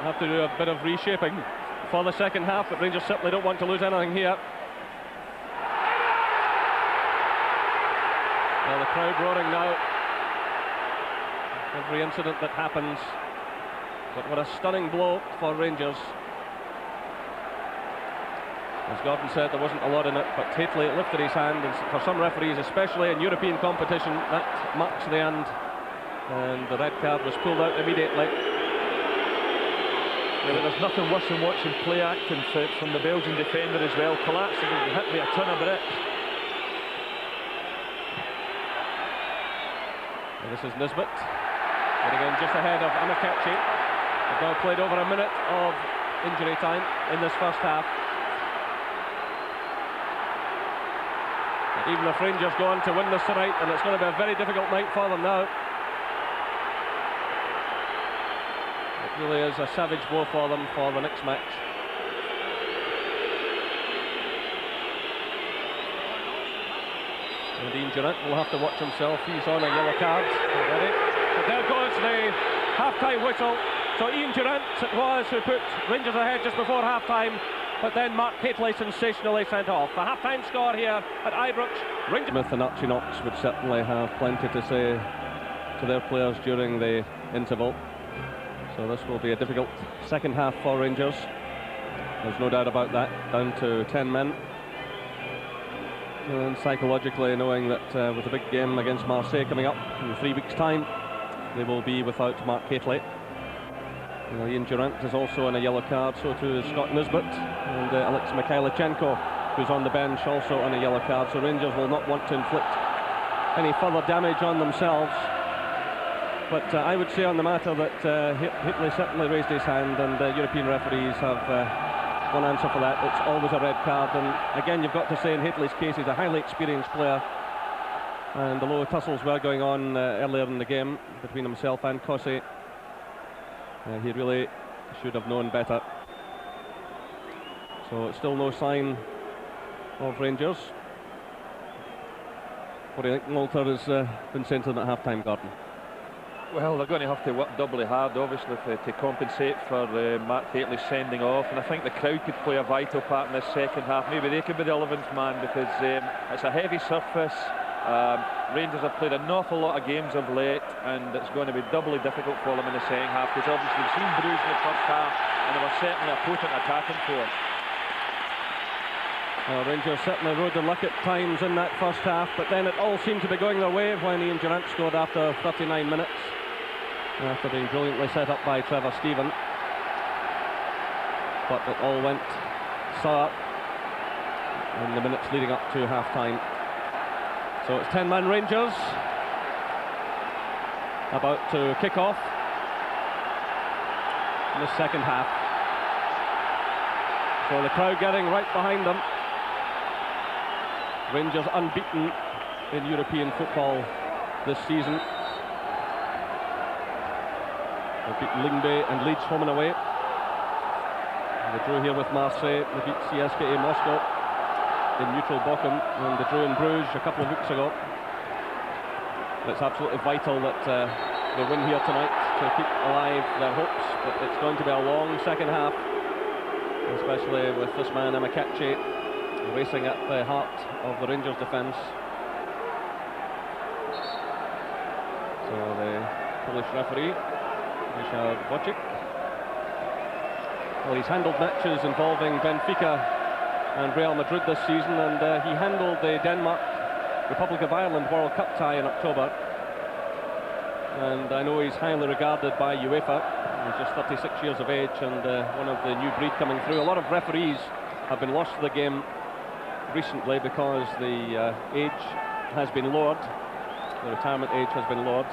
have to do a bit of reshaping for the second half, but Rangers certainly don't want to lose anything here. Well, the crowd roaring now. Every incident that happens, but what a stunning blow for Rangers. As Gordon said, there wasn't a lot in it, but Hateley lifted his hand, and for some referees, especially in European competition, that marks the end, and the red card was pulled out immediately.
Yeah, there's nothing worse than watching play acting from the Belgian defender as well, collapsing and hit with a ton of bricks.
And this is Nisbet. Getting in just ahead of Amakachi. They've now played over a minute of injury time in this first half. And even if Rangers go on to win this tonight, and it's going to be a very difficult night for them now. It really is a savage blow for them for the next match. And Ian Durant will have to watch himself. He's on a yellow card already. But there goes the half-time whistle. So Ian Durant it was who put Rangers ahead just before half-time, but then Mark Hateley sensationally sent off. The half-time score here at Ibrox. Rangers. Smith and Archie Knox would certainly have plenty to say to their players during the interval. So this will be a difficult second half for Rangers. There's no doubt about that. Down to 10 men. And psychologically knowing that with a big game against Marseille coming up in 3 weeks' time, they will be without Mark Hateley. Ian Durant is also on a yellow card, so too is Scott Nisbet, and Alex Mikhailichenko, who's on the bench, also on a yellow card. So Rangers will not want to inflict any further damage on themselves. But I would say on the matter that Hateley certainly raised his hand, and European referees have one answer for that. It's always a red card, and again you've got to say in Hateley's case he's a highly experienced player, and although tussles were going on earlier in the game between himself and Cossey, he really should have known better. So it's still no sign of Rangers. What do you think Walter has been saying to them at half-time, Gordon?
Well, they're going to have to work doubly hard, obviously, to compensate for Mark Hateley sending off, and I think the crowd could play a vital part in this second half. Maybe they could be the 11th man, because it's a heavy surface. Rangers have played an awful lot of games of late, and it's going to be doubly difficult for them in the second half, because obviously we've seen Bruges in the first half, and they were certainly a potent attacking force.
Well, Rangers certainly rode their luck at times in that first half, but then it all seemed to be going their way when Ian Durant scored after 39 minutes, after being brilliantly set up by Trevor Steven. But it all went sour in the minutes leading up to half-time. So it's 10-man Rangers about to kick off in the second half. So the crowd getting right behind them. Rangers unbeaten in European football this season. They beat Lyngby and Leeds home and away. They drew here with Marseille. They beat CSKA Moscow in neutral Bochum, and they drew in Bruges a couple of weeks ago. It's absolutely vital that they win here tonight to keep alive their hopes, but it's going to be a long second half, especially with this man Amakachi racing at the heart of the Rangers defence. So the Polish referee, Richard Wojcik, well, he's handled matches involving Benfica and Real Madrid this season, and he handled the Republic of Ireland World Cup tie in October, and I know he's highly regarded by UEFA. He's just 36 years of age, and one of the new breed coming through. A lot of referees have been lost to the game recently because the age has been lowered, the retirement age has been lowered.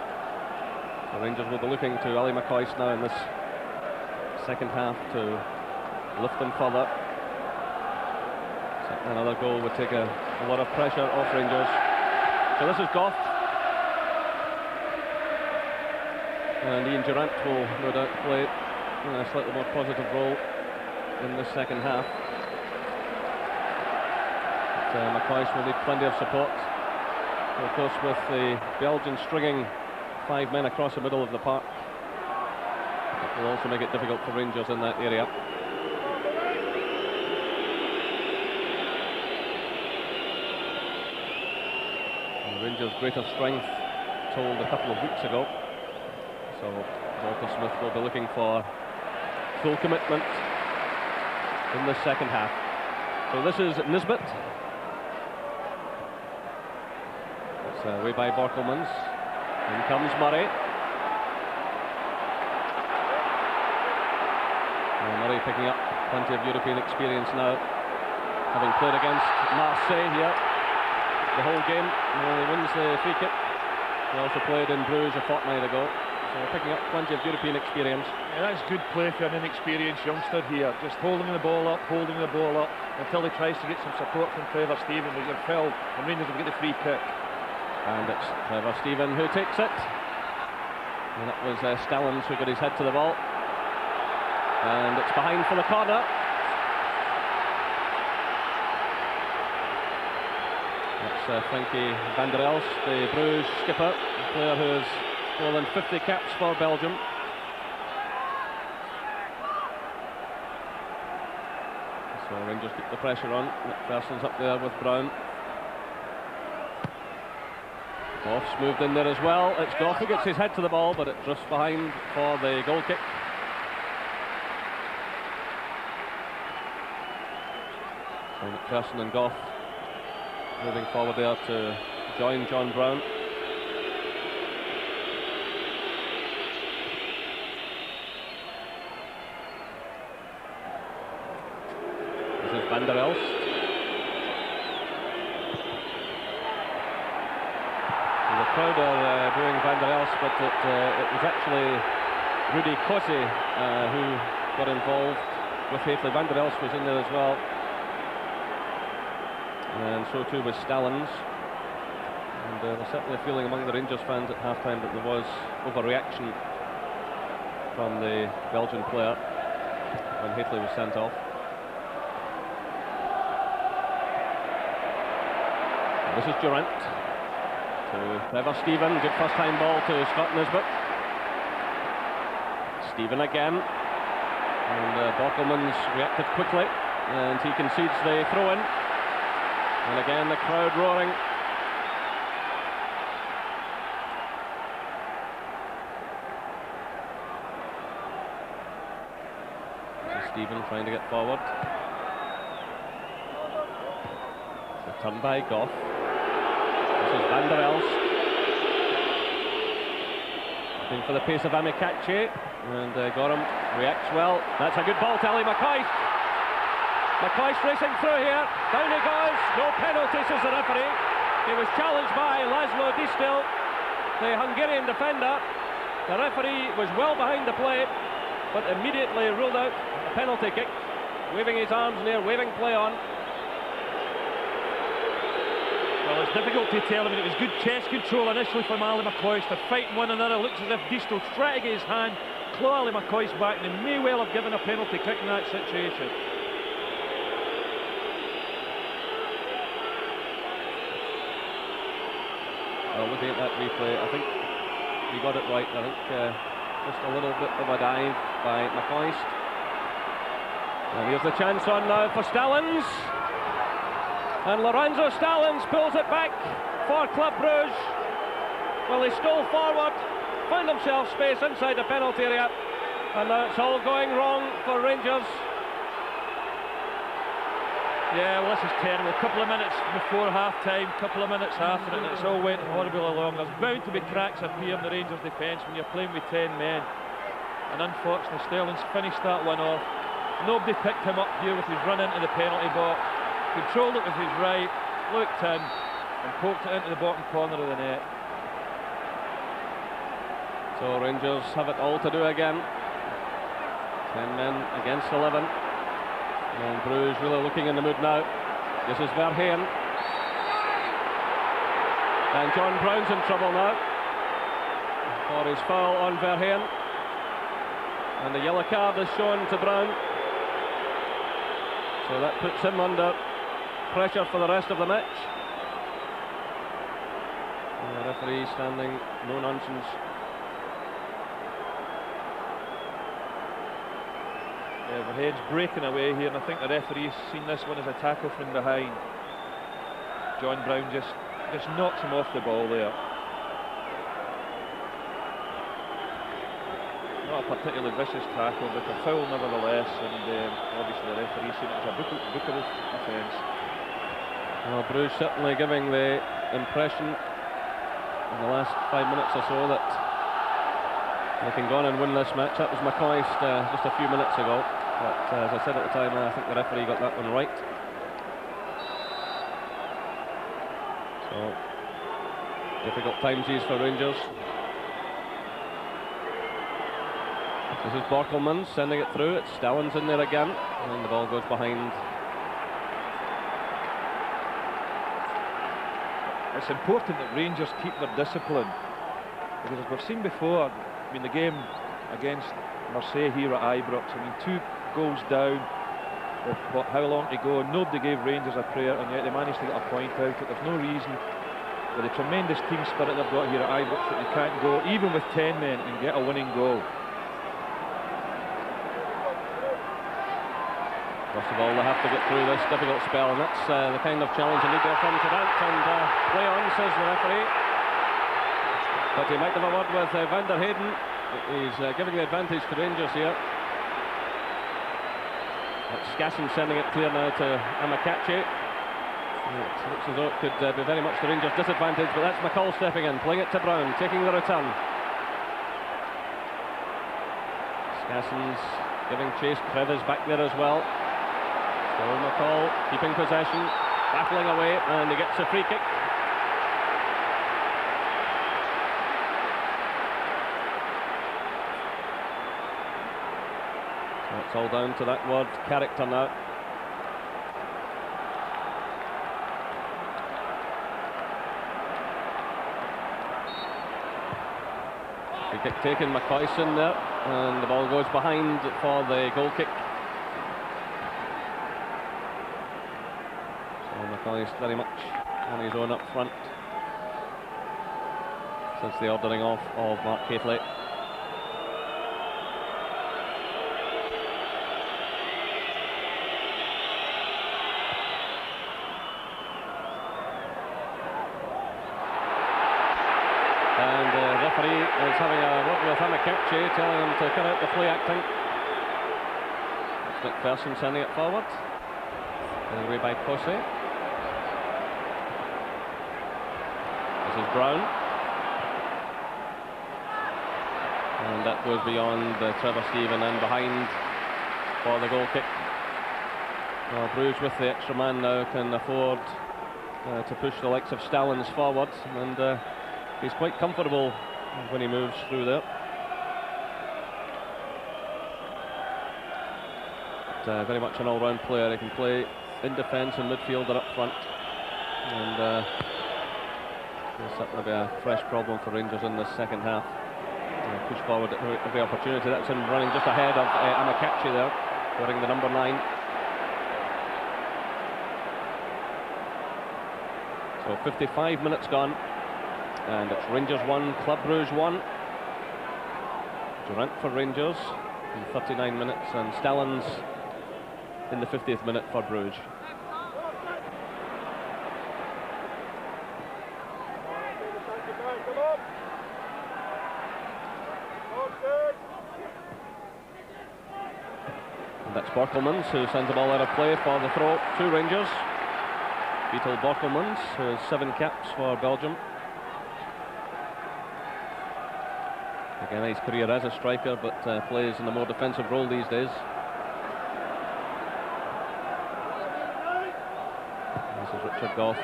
The Rangers will be looking to Ali McCoist now in this second half to lift them further. Another goal would take a lot of pressure off Rangers. So this is Goff, and Ian Durant will no doubt play a slightly more positive role in this second half. But McCoist will need plenty of support. And of course, with the Belgians stringing 5 men across the middle of the park, it will also make it difficult for Rangers in that area. Rangers' greater strength told a couple of weeks ago. So Walter Smith will be looking for full commitment in the second half. So this is Nisbet. It's away by Borkelmans. In comes Murray. And Murray picking up plenty of European experience now, having played against Marseille here the whole game. He wins the free kick. He also played in Bruges a fortnight ago, so picking up plenty of European experience.
Yeah, that's good play for an inexperienced youngster here, just holding the ball up until he tries to get some support from Trevor Steven. They're filled, and Rangers will get the free kick.
And it's Trevor Steven who takes it, and that was Stallings who got his head to the ball, and it's behind for the corner. That's Frankie van der Elst, the Bruges skipper, a player who has more than 50 caps for Belgium. So Rangers keep the pressure on. McPherson's up there with Brown. Goff's moved in there as well. It's Goff who gets his head to the ball, but it drifts behind for the goal kick. And McPherson and Goff moving forward there to join John Brown. This is Van der Elst. The crowd are doing Van der Elst, but it was actually Rudy Cossey who got involved with Hateley. Van der Elst was in there as well, and so too was Stallings. And there's certainly a feeling among the Rangers fans at half-time that there was overreaction from the Belgian player when Hateley was sent off. And this is Durant to Trevor Stephen. Good first-time ball to Scott Nisbet. Stephen again, and Bockelman's reacted quickly, and he concedes the throw-in. And again the crowd roaring. This is Stephen trying to get forward. It's a turn by Goff. This is Van der Elst. Looking for the pace of Amikachi, and Gorham reacts well. That's a good ball to Ali McCoist. McCoist racing through here. Down he goes. No penalty, says the referee. He was challenged by Laszlo Distil, the Hungarian defender. The referee was well behind the play, but immediately ruled out a penalty kick, waving his arms in the air, waving play on.
Well, it's difficult to tell. I mean, it was good chest control initially from Ali McCoist. They're fighting one another. Looks as if Distil tried to get his hand, claw Ali McCoist back, and they may well have given a penalty kick in that situation.
Well, looking at that replay, I think he got it right. I think just a little bit of a dive by McCoist. And here's the chance on now for Stallings. And Lorenzo Stallings pulls it back for Club Brugge. Well, he stole forward, found himself space inside the penalty area, and now it's all going wrong for Rangers.
Yeah, well, this is terrible. A couple of minutes before half-time, couple of minutes after it, and it's all went horribly along. There's bound to be cracks appear in the Rangers' defence when you're playing with 10 men. And unfortunately, Sterling's finished that one off. Nobody picked him up here with his run into the penalty box. Controlled it with his right, looked in, and poked it into the bottom corner of the net.
So Rangers have it all to do again. 10 men against 11. And Bruges really looking in the mood now. This is Verheyen. And John Brown's in trouble now for his foul on Verheyen. And the yellow card is shown to Brown. So that puts him under pressure for the rest of the match. And the referee standing, no nonsense.
Verheyen's breaking away here, and I think the referee's seen this one as a tackle from behind. John Brown just knocks him off the ball there. Not a particularly vicious tackle, but a foul nevertheless, and obviously the referee's seen it as a bookable offence.
Well, Bruges certainly giving the impression in the last 5 minutes or so that they can go on and win this match. That was McCoist just a few minutes ago. But as I said at the time, I think the referee got that one right. So, difficult times these for Rangers. This is Borkelman sending it through. It's Stallings in there again, and the ball goes behind.
It's important that Rangers keep their discipline, because as we've seen before, I mean, the game against Marseille here at Ibrox, I mean, 2 goals down with how long to go, nobody gave Rangers a prayer, and yet they managed to get a point out of it. There's no reason, with the tremendous team spirit they've got here at Ibrox, that they can't go, even with 10 men, and get a winning goal.
First of all, they have to get through this difficult spell, and that's the kind of challenge they need there from Durant. And play on, says the referee. But he might have a word with Van der Heyden. He's giving the advantage to Rangers here. It's Skasson sending it clear now to Amakachi. It looks as though it could be very much the Rangers' disadvantage, but that's McCall stepping in, playing it to Brown, taking the return. Skasson's giving chase, Trevor's back there as well. So McCall keeping possession, battling away, and he gets a free kick. So it's all down to that word, character now. Free kick taken, McCoyson there, and the ball goes behind for the goal kick. McCoy's very much on his own up front since the ordering off of Mark Catley. And the referee is having a word with Amakachi, telling him to cut out the play acting. It's McPherson sending it forward. Away by Posse. This is Brown, and that goes beyond Trevor Steven and behind for the goal kick. Well, Bruges with the extra man now can afford to push the likes of Stallings forward, and he's quite comfortable when he moves through there. But, very much an all-round player. He can play in defence and midfield or up front, and there's certainly be a fresh problem for Rangers in the second half. Push forward at every opportunity. That's him running just ahead of Amakachi there, wearing the number 9. So 55 minutes gone, and it's Rangers 1, Club Brugge 1. Durant for Rangers in 39 minutes, and Stallings in the 50th minute for Brugge. That's Borkelmans who sends the ball out of play for the throw to Rangers. Beetle Borkelmans, who has 7 caps for Belgium. Again, his career as a striker, but plays in a more defensive role these days. This is Richard Goff.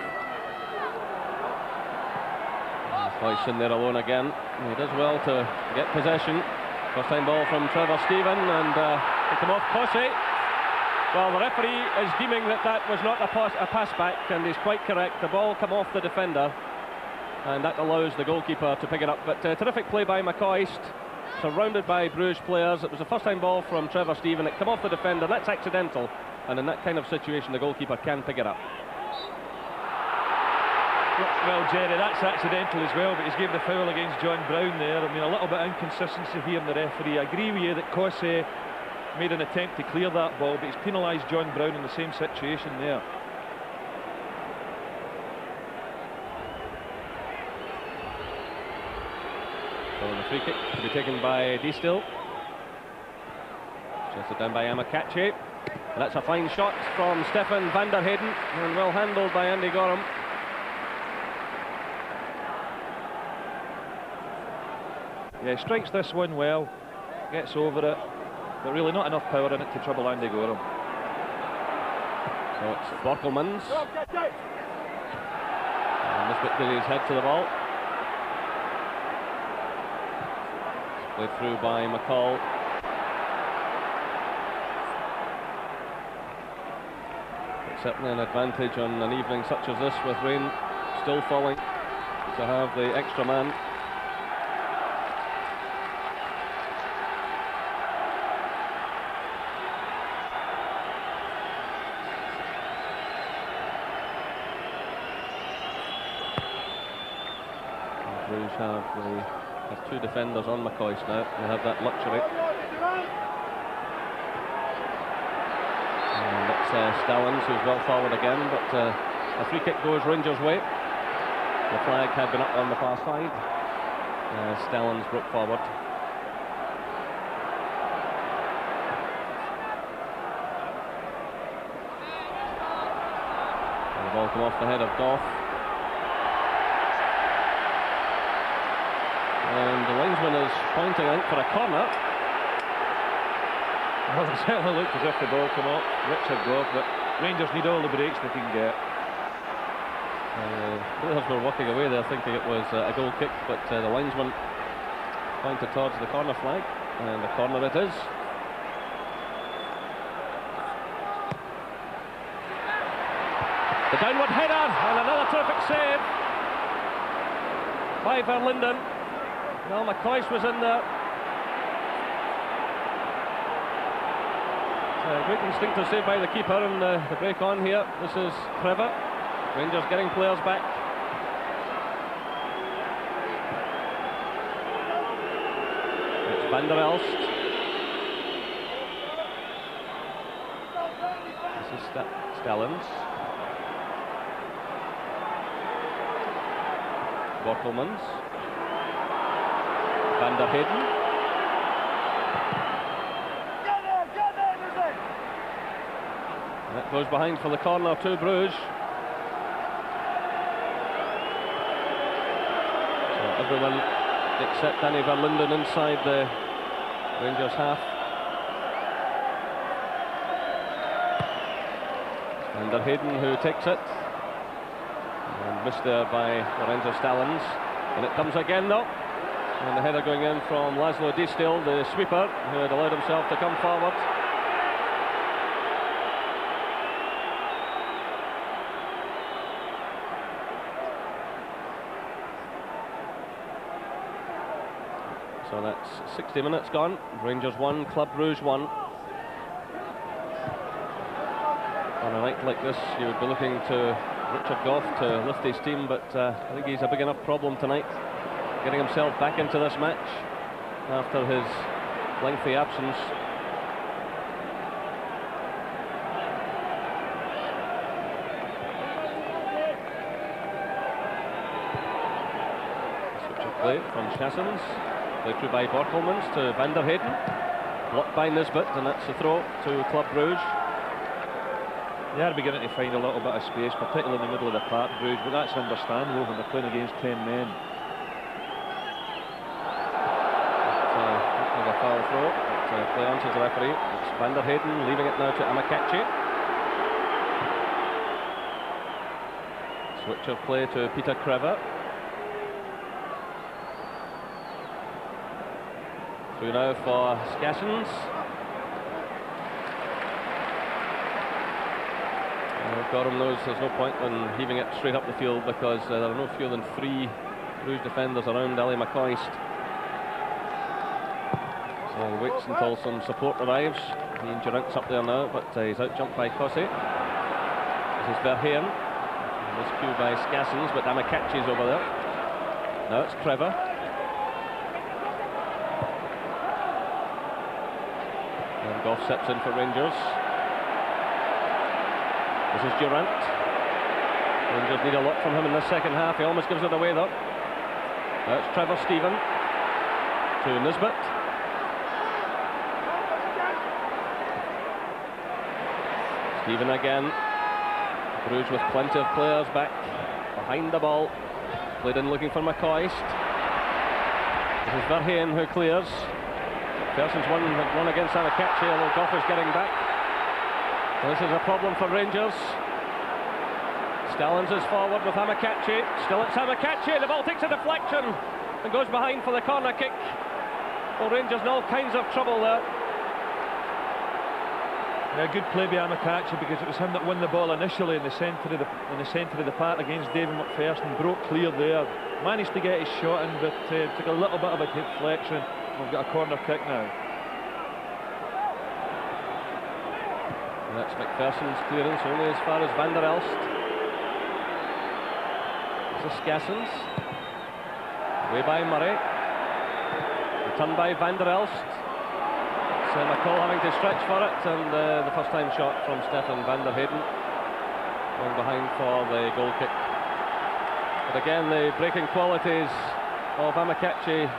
Hoyce in there alone again. He does well to get possession. First time ball from Trevor Steven, and it came off Posse. Well, the referee is deeming that that was not a pass back, and he's quite correct. The ball came off the defender, and that allows the goalkeeper to pick it up. But terrific play by McCoist, surrounded by Bruges players. It was the first time ball from Trevor Steven. It came off the defender. That's accidental, and in that kind of situation, the goalkeeper can pick it up.
Well, Jerry, that's accidental as well, but he's gave the foul against John Brown there. I mean, a little bit of inconsistency here in the referee. I agree with you that Cossey made an attempt to clear that ball, but he's penalised John Brown in the same situation there.
So the free kick to be taken by Distill. Chested down by Amakachi. And that's a fine shot from Stefan van der Heyden, and well handled by Andy Gorham.
Yeah, he strikes this one well, gets over it, but really not enough power in it to trouble Andy Gorham.
So it's Borkelmans. And this bit did his head to the ball. It's played through by McCall. It's certainly an advantage on an evening such as this, with rain still falling, to have the extra man. Bruges have 2 defenders on McCoist now. They have that luxury. And that's Stallings, who's well forward again, but a free kick goes Rangers' way. The flag had been up on the far side. Stallings broke forward. The ball come off the head of Goff. And the linesman is pointing out for a corner.
Well, it certainly looked as if the ball came off Richard Goff, but Rangers need all the breaks they can get.
Players were walking away there thinking it was a goal kick, but the linesman pointed towards the corner flag, and a corner it is. The downward header, and another terrific save by Verlinden. Well, McCoist was in there. Great instinctive save by the keeper, and the break on here. This is Trevor. Rangers getting players back. It's Van der Elst. This is Stellens. Borkelmans. Van der Heyden. And that goes behind for the corner to Bruges. So everyone except Danny Verlinden inside the Rangers half. Van der Heyden who takes it. And missed there by Lorenzo Stellens. And it comes again though. And the header going in from Laszlo Distil, the sweeper, who had allowed himself to come forward. So that's 60 minutes gone. Rangers 1, Club Brugge 1. On a night like this, you would be looking to Richard Goff to lift his team, but I think he's a big enough problem tonight, getting himself back into this match after his lengthy absence. Switch of play from Schassens. Played through by Borkelmans to Van der Heyden. Blocked by Nisbet, and that's a throw to Club Brugge.
They are beginning to find a little bit of space, particularly in the middle of the park, Bruges, but that's understandable when they're playing against 10 men.
A foul throw, but play on to the referee. It's Van der Heyden leaving it now to Amakachi. Switch of play to Peter Krever. Through now for Schassens. Gorham knows there's no point in heaving it straight up the field because there are no fewer than 3 Bruges defenders around Ali McCoist. So he waits until some support arrives. Ian Durant's up there now, but he's out-jumped by Cossey. This is Verheyen. This cue by Schassens, but Amakachi's over there. Now it's Trevor. And Goff steps in for Rangers. This is Durant. Rangers need a lot from him in this second half. He almost gives it away though. Now it's Trevor Stephen to Nisbet. Stephen again. Bruges with plenty of players back behind the ball. Played in looking for McCoist. This is Verheyen who clears. Persons one against Amakachi, although Goff is getting back. This is a problem for Rangers. Stellens is forward with Amakachi. Still it's Amakachi. The ball takes a deflection and goes behind for the corner kick. Well, Rangers in all kinds of trouble there.
Yeah, good play by Amakachi because it was him that won the ball initially in the centre of the park against David McPherson. Broke clear there. Managed to get his shot in, but took a little bit of a deflection. We've got a corner kick now.
And that's McPherson's clearance only as far as Van der Elst. This is Schassens. Away by Murray. Returned by Van der Elst. So McCall having to stretch for it, and the first time shot from Stefan Van der Heyden. Going behind for the goal kick. But again, the breaking qualities of Amakachi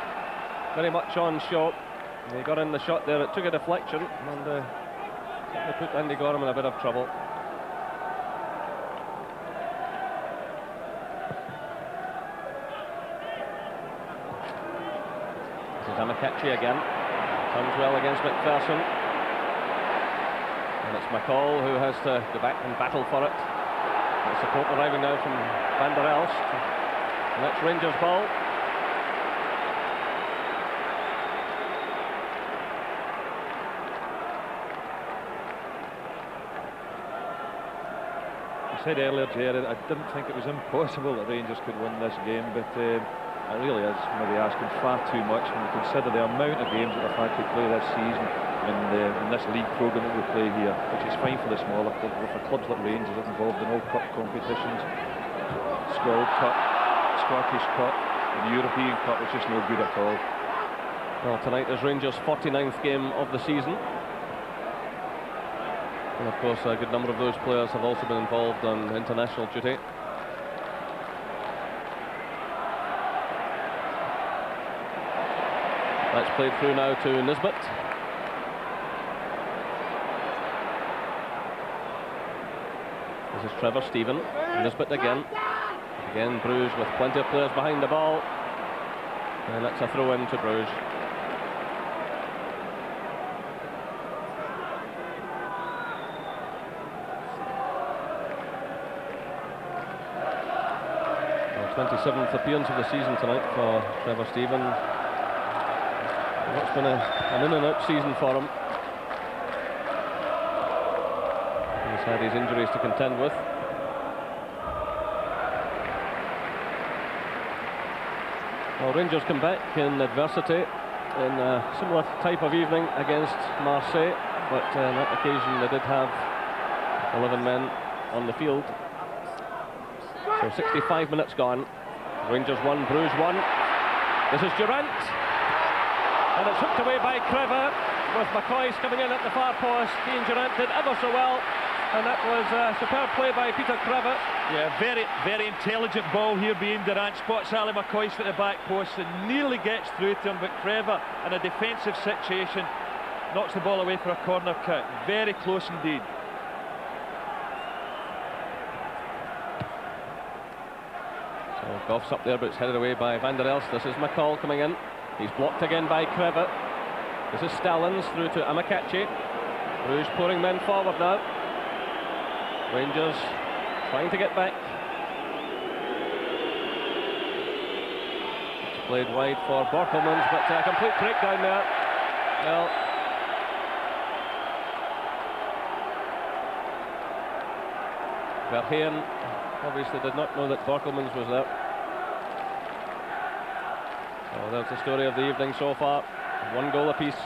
very much on show. He got in the shot there, it took a deflection, and they put Andy Gorham in a bit of trouble. This is Amakachi again. Comes well against McPherson. And it's McCall who has to go back and battle for it. The support arriving now from Van der Elst. And that's Rangers' ball.
I said earlier, Jared, I didn't think it was impossible that Rangers could win this game, but it really is maybe asking far too much when you consider the amount of games that they've had to play this season in this league programme that we play here, which is fine for the smaller clubs, but for clubs like Rangers that are involved in all cup competitions, Scottish Cup, Scottish Cup, the European Cup, it's just no good at all.
Well, tonight is Rangers' 49th game of the season. And of course, a good number of those players have also been involved on international duty. That's played through now to Nisbet. This is Trevor Stephen. Nisbet again. Again, Bruges with plenty of players behind the ball. And that's a throw in to Bruges. Well, 27th appearance of the season tonight for Trevor Stephen. It's been an in and out season for him. He's had his injuries to contend with. Well, Rangers come back in adversity in a similar type of evening against Marseille, but on that occasion they did have 11 men on the field. So 65 minutes gone. Rangers 1, Bruges 1. This is Durant. And it's hooked away by Crevor, with McCoy's coming in at the far post. Ian Durant did ever so well, and that was a superb play by Peter Crevor.
Yeah, very, very intelligent ball here being Durant. Spots Ali McCoist at the back post and nearly gets through to him, but Crevor, in a defensive situation, knocks the ball away for a corner kick. Very close indeed.
So Goff's up there, but it's headed away by Van der Elst. This is McCall coming in. He's blocked again by Crevor. This is Stallins through to Amakachi. Bruges pouring men forward now. Rangers trying to get back. It's played wide for Borkelmans, but a complete breakdown there. Well, Verheyen obviously did not know that Borkelmans was there. So there's the story of the evening so far. 1 goal apiece.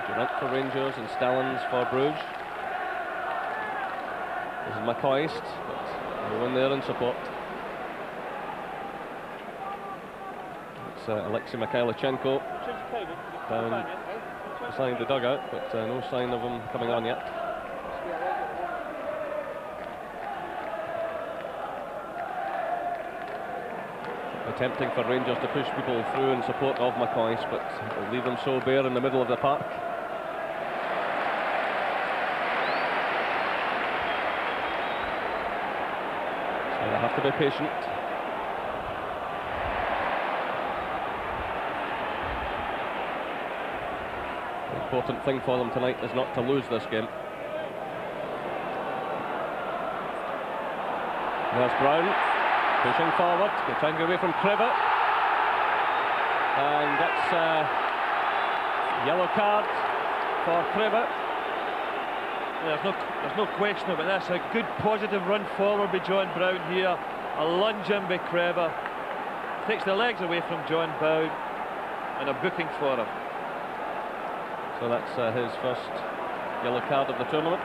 Durant for Rangers and Stallins for Bruges. This is McCoist, but no one there in support. It's Alexei Mikhailichenko down beside the dugout, but no sign of him coming on yet. Attempting for Rangers to push people through in support of McCoist, but will leave them so bare in the middle of the park. So they have to be patient. The important thing for them tonight is not to lose this game. There's Brown. Pushing forward, they're trying to get away from Crevor. And that's a yellow card for Crevor.
There's no question about this. A good positive run forward by John Brown here. A lunge in by Crevor. Takes the legs away from John Brown. And a booking for him.
So that's his first yellow card of the tournament.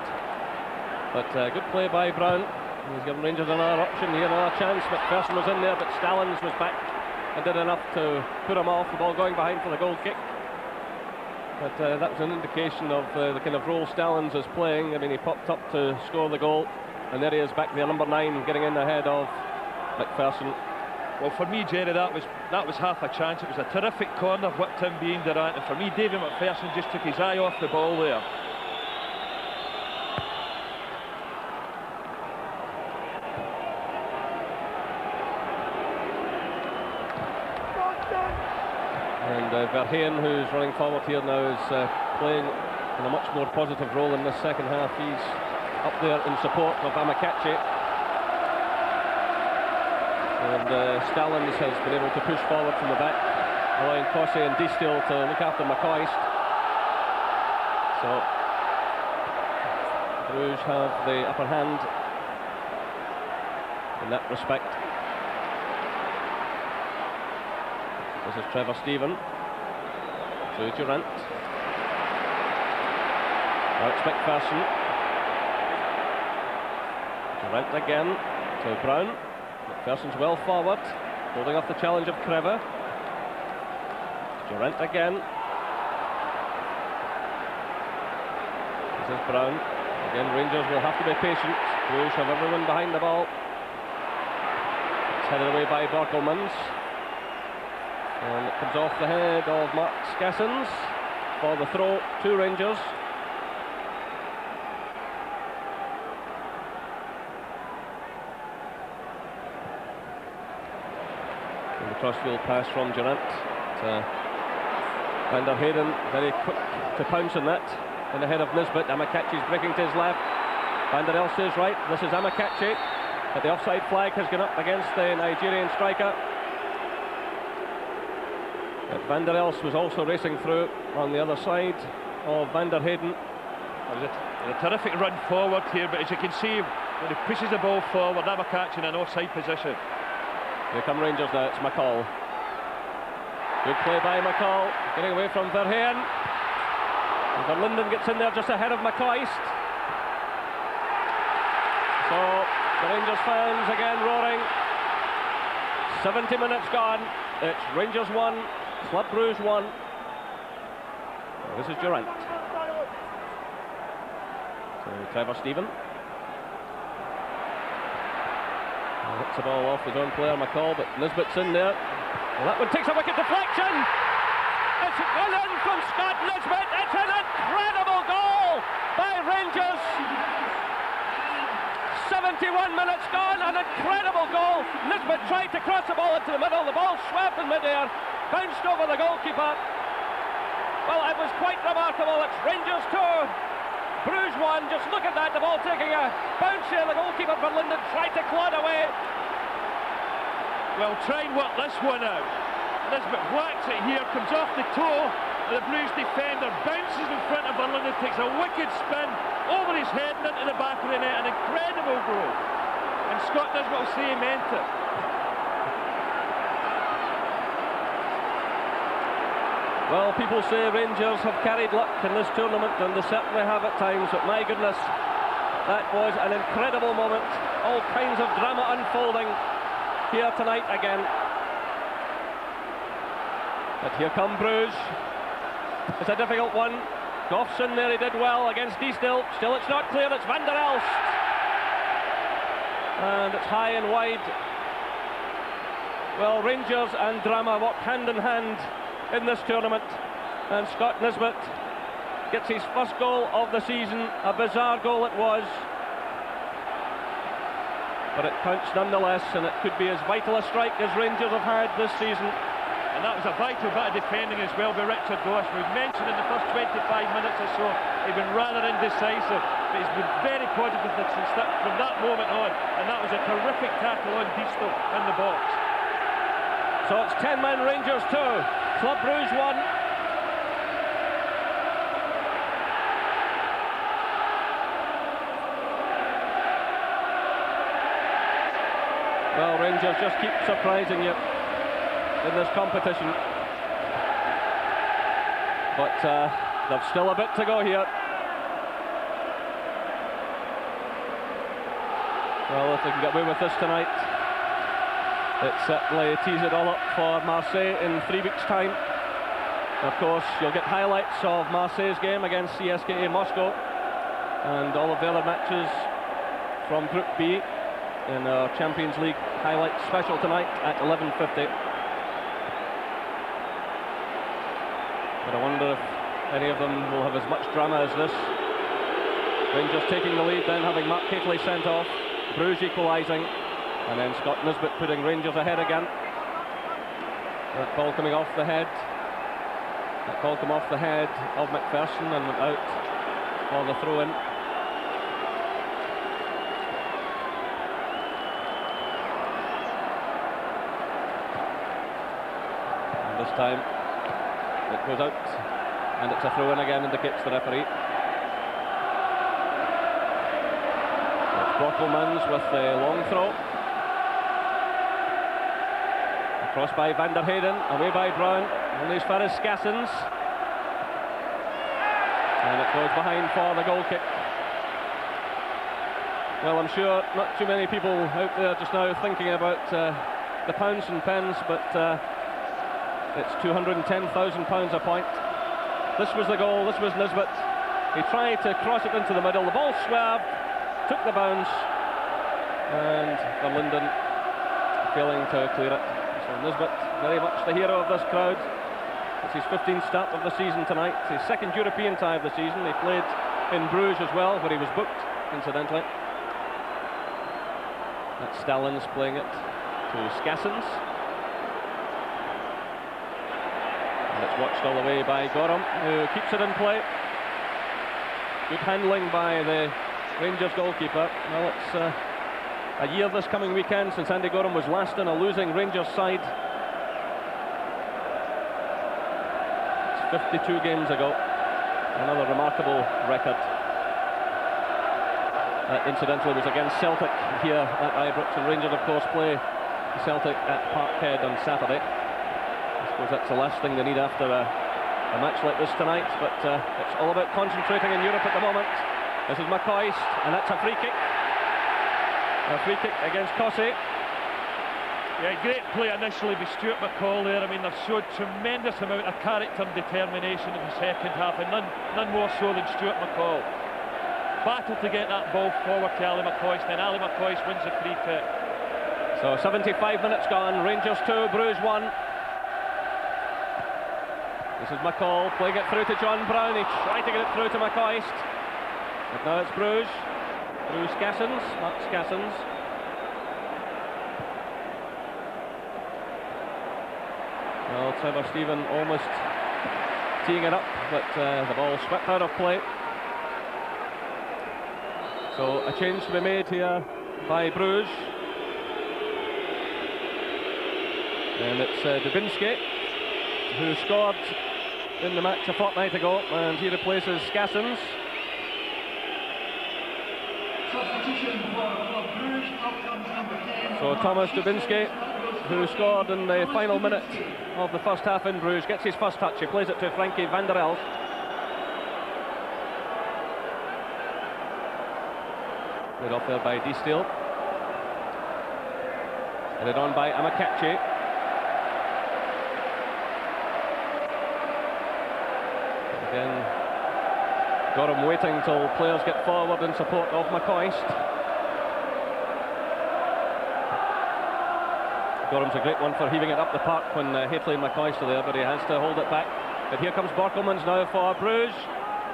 But good play by Brown. He's given Rangers another option here, another chance. McPherson was in there, but Stallins was back and did enough to put him off. The ball going behind for the goal kick. But that was an indication of the kind of role Stallins is playing. I mean, he popped up to score the goal, and there he is back there, number 9, getting in ahead of McPherson.
Well, for me, Jerry, that was half a chance. It was a terrific corner, whipped him being Durant, and for me, David McPherson just took his eye off the ball there.
And Verheyen, who's running forward here now, is playing in a much more positive role in this second half. He's up there in support of Amakachi. And Stallings has been able to push forward from the back, allowing Cossey and Distil to look after McCoist. So Bruges have the upper hand in that respect. This is Trevor Stephen to Durant. Now it's McPherson. Durant again to Brown. McPherson's well forward, holding off the challenge of Crever. Durant again. This is Brown. Again, Rangers will have to be patient. Bruges have everyone behind the ball. It's headed away by Borkelmans. And it comes off the head of Mark Skassens for the throw to Rangers. And the crossfield pass from Durant to Van der Heyden, very quick to pounce on that. In the head of Nisbet. Amakachi's breaking to his left. Van der Elst is right. This is Amakachi. But the offside flag has gone up against the Nigerian striker. But Van der Elst was also racing through on the other side of Van der Heyden.
It was a terrific run forward here, but as you can see, when he pushes the ball forward, Amakachi in an offside position.
Here come Rangers now. It's McCall. Good play by McCall, getting away from Verheyen. Verlinden gets in there just ahead of McCoist. So the Rangers fans again roaring. 70 minutes gone. It's Rangers 1, Club Brugge 1. This is Durant. So Trevor Stephen. Hits the ball off his own player McCall, but Nisbet's in there. Well, that one takes a wicked deflection. It's well in from Scott Nisbet. It's an incredible goal by Rangers. 71 minutes gone, an incredible goal. Nisbet tried to cross the ball into the middle. The ball swept in midair, bounced over the goalkeeper. Well, it was quite remarkable. It's Rangers 2, Bruges 1. Just look at that. The ball taking a bounce here. The goalkeeper for Linden tried to claw it away.
Well, try and work this one out. Nisbet whacks it here, comes off the toe of the Blues defender, bounces in front of Verlinden, takes a wicked spin over his head and into the back of the net. An incredible goal. And Scott Nisbet will say he meant it.
Well, people say Rangers have carried luck in this tournament, and they certainly have at times, but my goodness, that was an incredible moment. All kinds of drama unfolding here tonight again. But here come Bruges. It's a difficult one. Goff's in there, he did well against Diestel. Still it's not clear, it's Van der Elst. And it's high and wide. Well, Rangers and drama walk hand in hand in this tournament. And Scott Nisbet gets his first goal of the season. A bizarre goal it was. But it counts nonetheless, and it could be as vital a strike as Rangers have had this season.
And that was a vital bit of defending as well by Richard Goss. We've mentioned in the first 25 minutes or so, he'd been rather indecisive, but he's been very positive from that moment on. And that was a terrific tackle on Diestel in the box.
So it's 10-man Rangers 2, Club Brugge 1. Well, Rangers just keep surprising you in this competition. But there's still a bit to go here. Well, if they can get away with this tonight, it certainly tees it all up for Marseille in 3 weeks' time. Of course, you'll get highlights of Marseille's game against CSKA Moscow and all of the other matches from Group B in our Champions League highlights special tonight at 11:50. But I wonder if any of them will have as much drama as this. Rangers taking the lead, then having Mark Catley sent off, Bruges equalising, and then Scott Nisbet putting Rangers ahead again. That ball coming off the head That ball came off the head of McPherson and went out for the throw-in. And this time it goes out, and it's a throw-in again, indicates the referee. It's Borkelmans with the long throw. Across by Van der Heyden, away by Brown, only as far as Skassens. And it goes behind for the goal kick. Well, I'm sure not too many people out there just now thinking about the pounds and pence, but it's £210,000 a point. This was the goal, this was Nisbet. He tried to cross it into the middle, the ball swerved, took the bounce, and Verlinden failing to clear it. So Nisbet, very much the hero of this crowd. It's his 15th start of the season tonight. It's his second European tie of the season. He played in Bruges as well, where he was booked, incidentally. That's Stallins playing it to Skassens. And it's watched all the way by Gorham, who keeps it in play. Good handling by the Rangers goalkeeper. Well, it's a year this coming weekend since Andy Gorham was last in a losing Rangers side. It's 52 games ago. Another remarkable record. Incidentally, was against Celtic here at Ibrox, and Rangers, of course, play Celtic at Parkhead on Saturday. I suppose that's the last thing they need after a match like this tonight, but it's all about concentrating in Europe at the moment. This is McCoist, and that's a free kick. A free kick against Cossey.
Yeah, great play initially with Stuart McCall there. I mean, they've showed tremendous amount of character and determination in the second half, and none more so than Stuart McCall. Battle to get that ball forward to Ali McCoist, and Ali McCoist wins the free kick.
So 75 minutes gone, Rangers 2, Bruges 1. This is McCall playing it through to John Brown. He tried to get it through to McCoist, but now it's Bruges. Through Skassens, not Skassens. Well, Trevor Stephen almost teeing it up, but the ball swept out of play. So a change to be made here by Bruges. And it's Dubinsky, who scored in the match a fortnight ago, and he replaces Skassens.
Substitution for Club Brugge, up comes number 10.
So Thomas Dubinsky, who scored in the final minute of the first half in Bruges, gets his first touch. He plays it to Frankie van der Elst. Played off there by Deestiel. Headed on by Amakachi. Again, Gorham waiting till players get forward in support of McCoist. Gorham's a great one for heaving it up the park when Hateley and McCoist are there, but he has to hold it back. But here comes Borkelmans now for Bruges.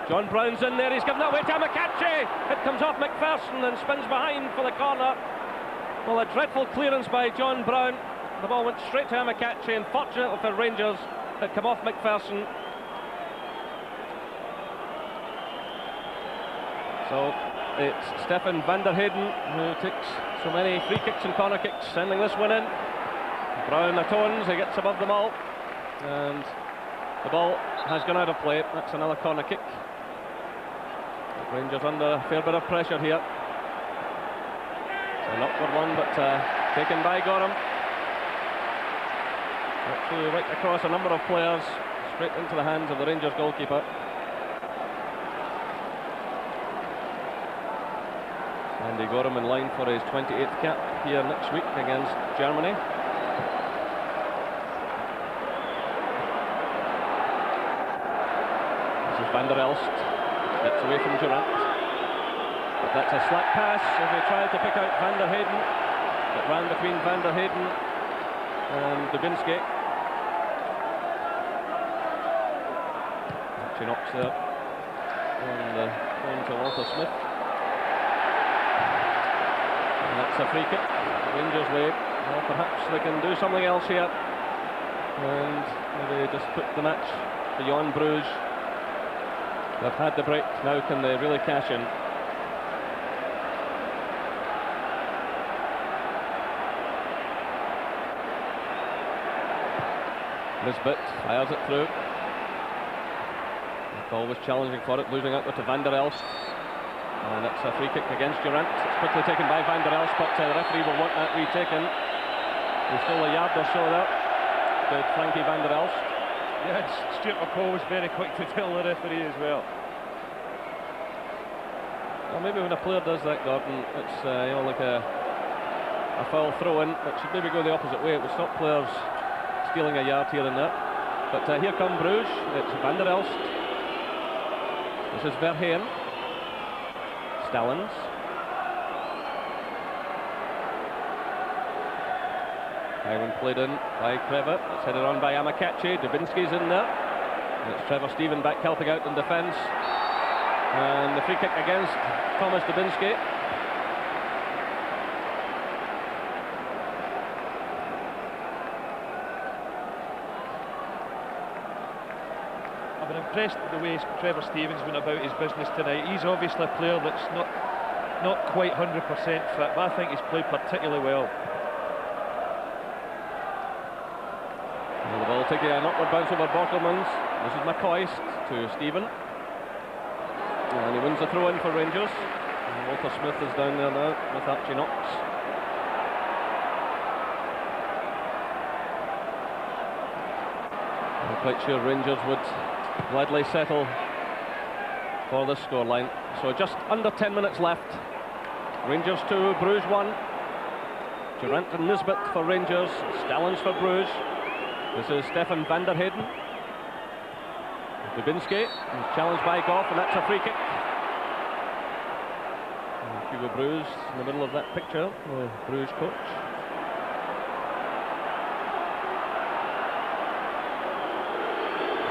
John Brown's in there, he's given it away to Amakachi. It comes off McPherson and spins behind for the corner. Well, a dreadful clearance by John Brown. The ball went straight to Amakachi, and fortunately for Rangers, it came off McPherson. So it's Stefan van der Heyden who takes so many free kicks and corner kicks, sending this one in. Brown atones, he gets above them all, and the ball has gone out of play. That's another corner kick. Rangers under a fair bit of pressure here. It's an awkward one, but taken by Gorham. Actually right across a number of players, straight into the hands of the Rangers goalkeeper. Andy Gorham in line for his 28th cap here next week against Germany. This is van der Elst, gets away from Durant, but that's a slack pass as he tried to pick out Van der Heyden. It ran between Van der Heyden and Dubinsky. She knocks there on to Walter Smith. And that's a free kick, Rangers way. Well, perhaps they can do something else here and maybe just put the match beyond Bruges. They've had the break, now can they really cash in? Nisbet fires it through. Always challenging for it, losing out to Van der Elst. And it's a free kick against Durant. It's quickly taken by Van der Elst, but the referee will want that retaken. He's still a yard or so there. Good Frankie Van der Elst.
Yeah, Stuart McCall was very quick to tell the referee as well.
Well, maybe when a player does that, Gordon, it's you know, like a foul throw-in. It should maybe go the opposite way. It would stop players stealing a yard here and there. But here come Bruges. It's Van der Elst. This is Verheyen. Stallings. Ivan played in by Kreva. It's headed on by Amakachi. Dubinsky's in there. And it's Trevor Steven back helping out in defence. And the free kick against Thomas Dubinsky.
I've been impressed with the way Trevor Stevens went about his business tonight. He's obviously a player that's not quite 100% fit, but I think he's played particularly well.
And the ball taking an upward bounce over Borkelmans. This is McCoist to Stephen. And he wins the throw-in for Rangers. And Walter Smith is down there now with Archie Knox. I'm quite sure Rangers would gladly settle for this scoreline. So just under 10 minutes left. Rangers 2, Bruges 1. Durant and Nisbet for Rangers, Stallings for Bruges. This is Stefan van der Heyden. Dubinsky, challenged by Goff, and that's a free kick. And Hugo Bruges in the middle of that picture, the Bruges coach.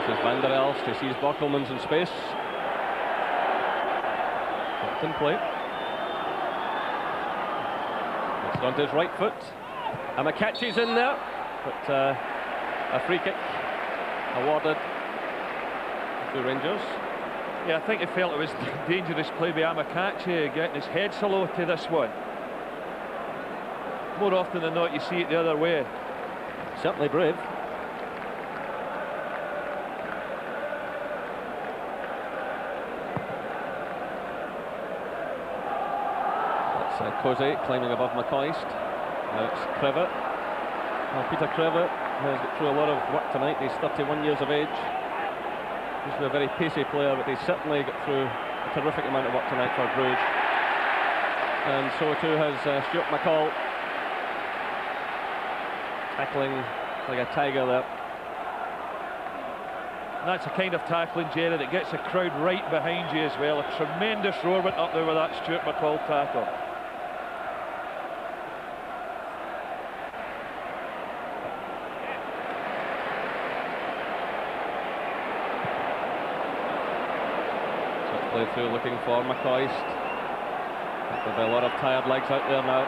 This is Van der Elst, he sees Borkelmans in space. Kept in play. It's onto his right foot. Amakachi's in there, but a free kick awarded to Rangers.
Yeah, I think he felt it was dangerous play by Amakachi, getting his head so low to this one. More often than not, you see it the other way.
Certainly brave. That's Cozy climbing above McCoist. Now it's Kreva. Well, Peter Kreva has got through a lot of work tonight. He's 31 years of age. Used to be a very pacey player, but he's certainly got through a terrific amount of work tonight for Bruges. And so too has Stuart McCall, tackling like a tiger there.
And that's the kind of tackling, Jerry, that gets the crowd right behind you as well. A tremendous roar went up there with that Stuart McCall tackle.
Through looking for McCoist. There'll be a lot of tired legs out there now.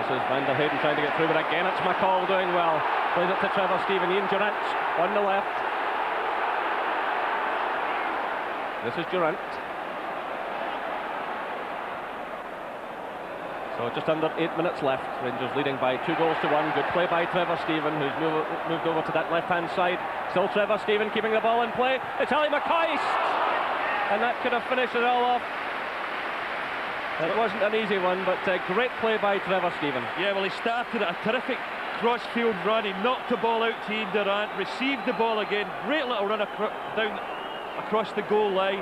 This is Van der Heyden trying to get through, but again it's McCall doing well. Plays it to Trevor Steven. Ian Durant on the left. This is Durant. So just under 8 minutes left. Rangers leading by 2-1. Good play by Trevor Steven, who's moved over to that left-hand side. Still Trevor Steven keeping the ball in play. It's Ali McCoist! And that could have finished it all off. It wasn't an easy one, but great play by Trevor Steven.
Yeah, well, he started at a terrific cross-field run. He knocked the ball out to Ian Durant, received the ball again. Great little run down across the goal line.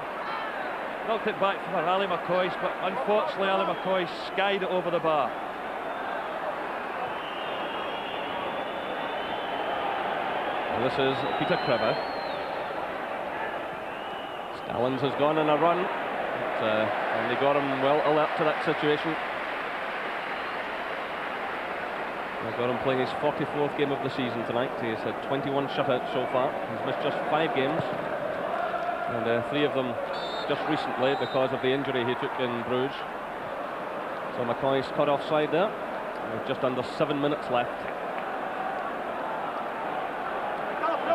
Knocked it back for Ali McCoist, but unfortunately Ali McCoist skied it over the bar.
And this is Peter Kreva. Stallings has gone on a run, and they got him well alert to that situation. They got him playing his 44th game of the season tonight. He's had 21 shutouts so far. He's missed just 5 games, and 3 of them just recently because of the injury he took in Bruges. So McCoy's cut offside there, with just under 7 minutes left.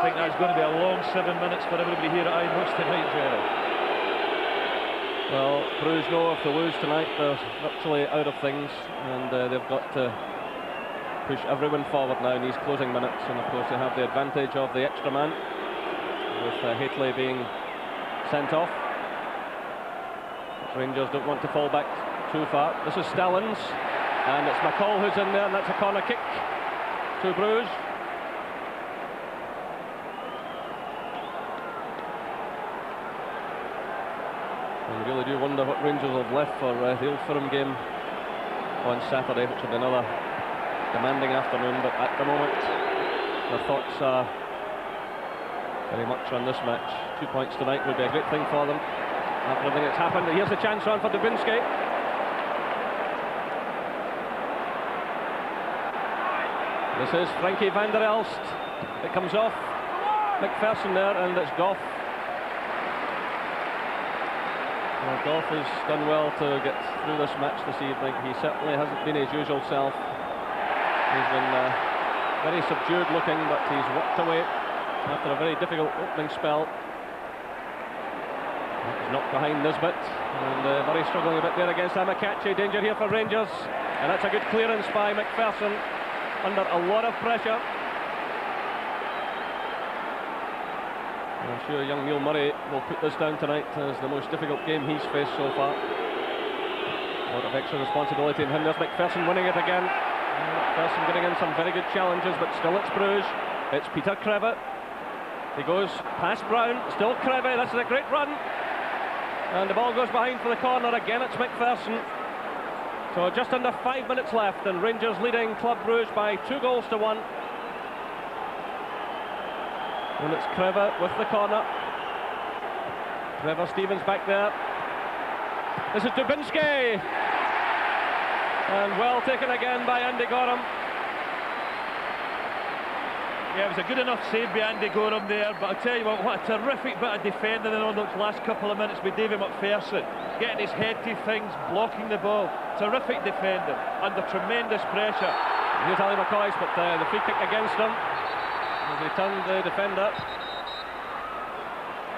I think that's going to be a long 7 minutes for everybody here at Ibrox tonight, Jerry.
Well, Bruges know if they lose tonight, they're virtually out of things, and they've got to push everyone forward now in these closing minutes. And of course, they have the advantage of the extra man, with Haitley being sent off. Rangers don't want to fall back too far. This is Stallings, and it's McCall who's in there, and that's a corner kick to Bruges. I really do wonder what Rangers have left for the Old Firm game on Saturday, which will be another demanding afternoon, but at the moment their thoughts are very much on this match. 2 points tonight would be a great thing for them after everything that's happened. Here's the chance on for Dubinsky. This is Frankie van der Elst. It comes off McPherson there, and it's Goff. Well, Goff has done well to get through this match this evening. He certainly hasn't been his usual self. He's been very subdued looking, but he's walked away after a very difficult opening spell. He's knocked behind Nisbet, and very struggling a bit there against Amakachi. Danger here for Rangers, and that's a good clearance by McPherson under a lot of pressure. I'm sure young Neil Murray will put this down tonight as the most difficult game he's faced so far. A lot of extra responsibility in him. There's McPherson winning it again. McPherson getting in some very good challenges, but still it's Bruges. It's Peter Crevitt. He goes past Brown, still Crevitt. This is a great run. And the ball goes behind for the corner. Again, it's McPherson. So just under 5 minutes left, and Rangers leading Club Brugge by 2-1. And it's Crevitt with the corner. Trevor Stevens back there. This is Dubinsky. And well taken again by Andy Gorham.
Yeah, it was a good enough save by Andy Gorham there, but I'll tell you what a terrific bit of defending in on those last couple of minutes with David McPherson. Getting his head to things, blocking the ball. Terrific defending under tremendous pressure.
Here's Ali McCoy, but the free kick against him. As he turned the defender.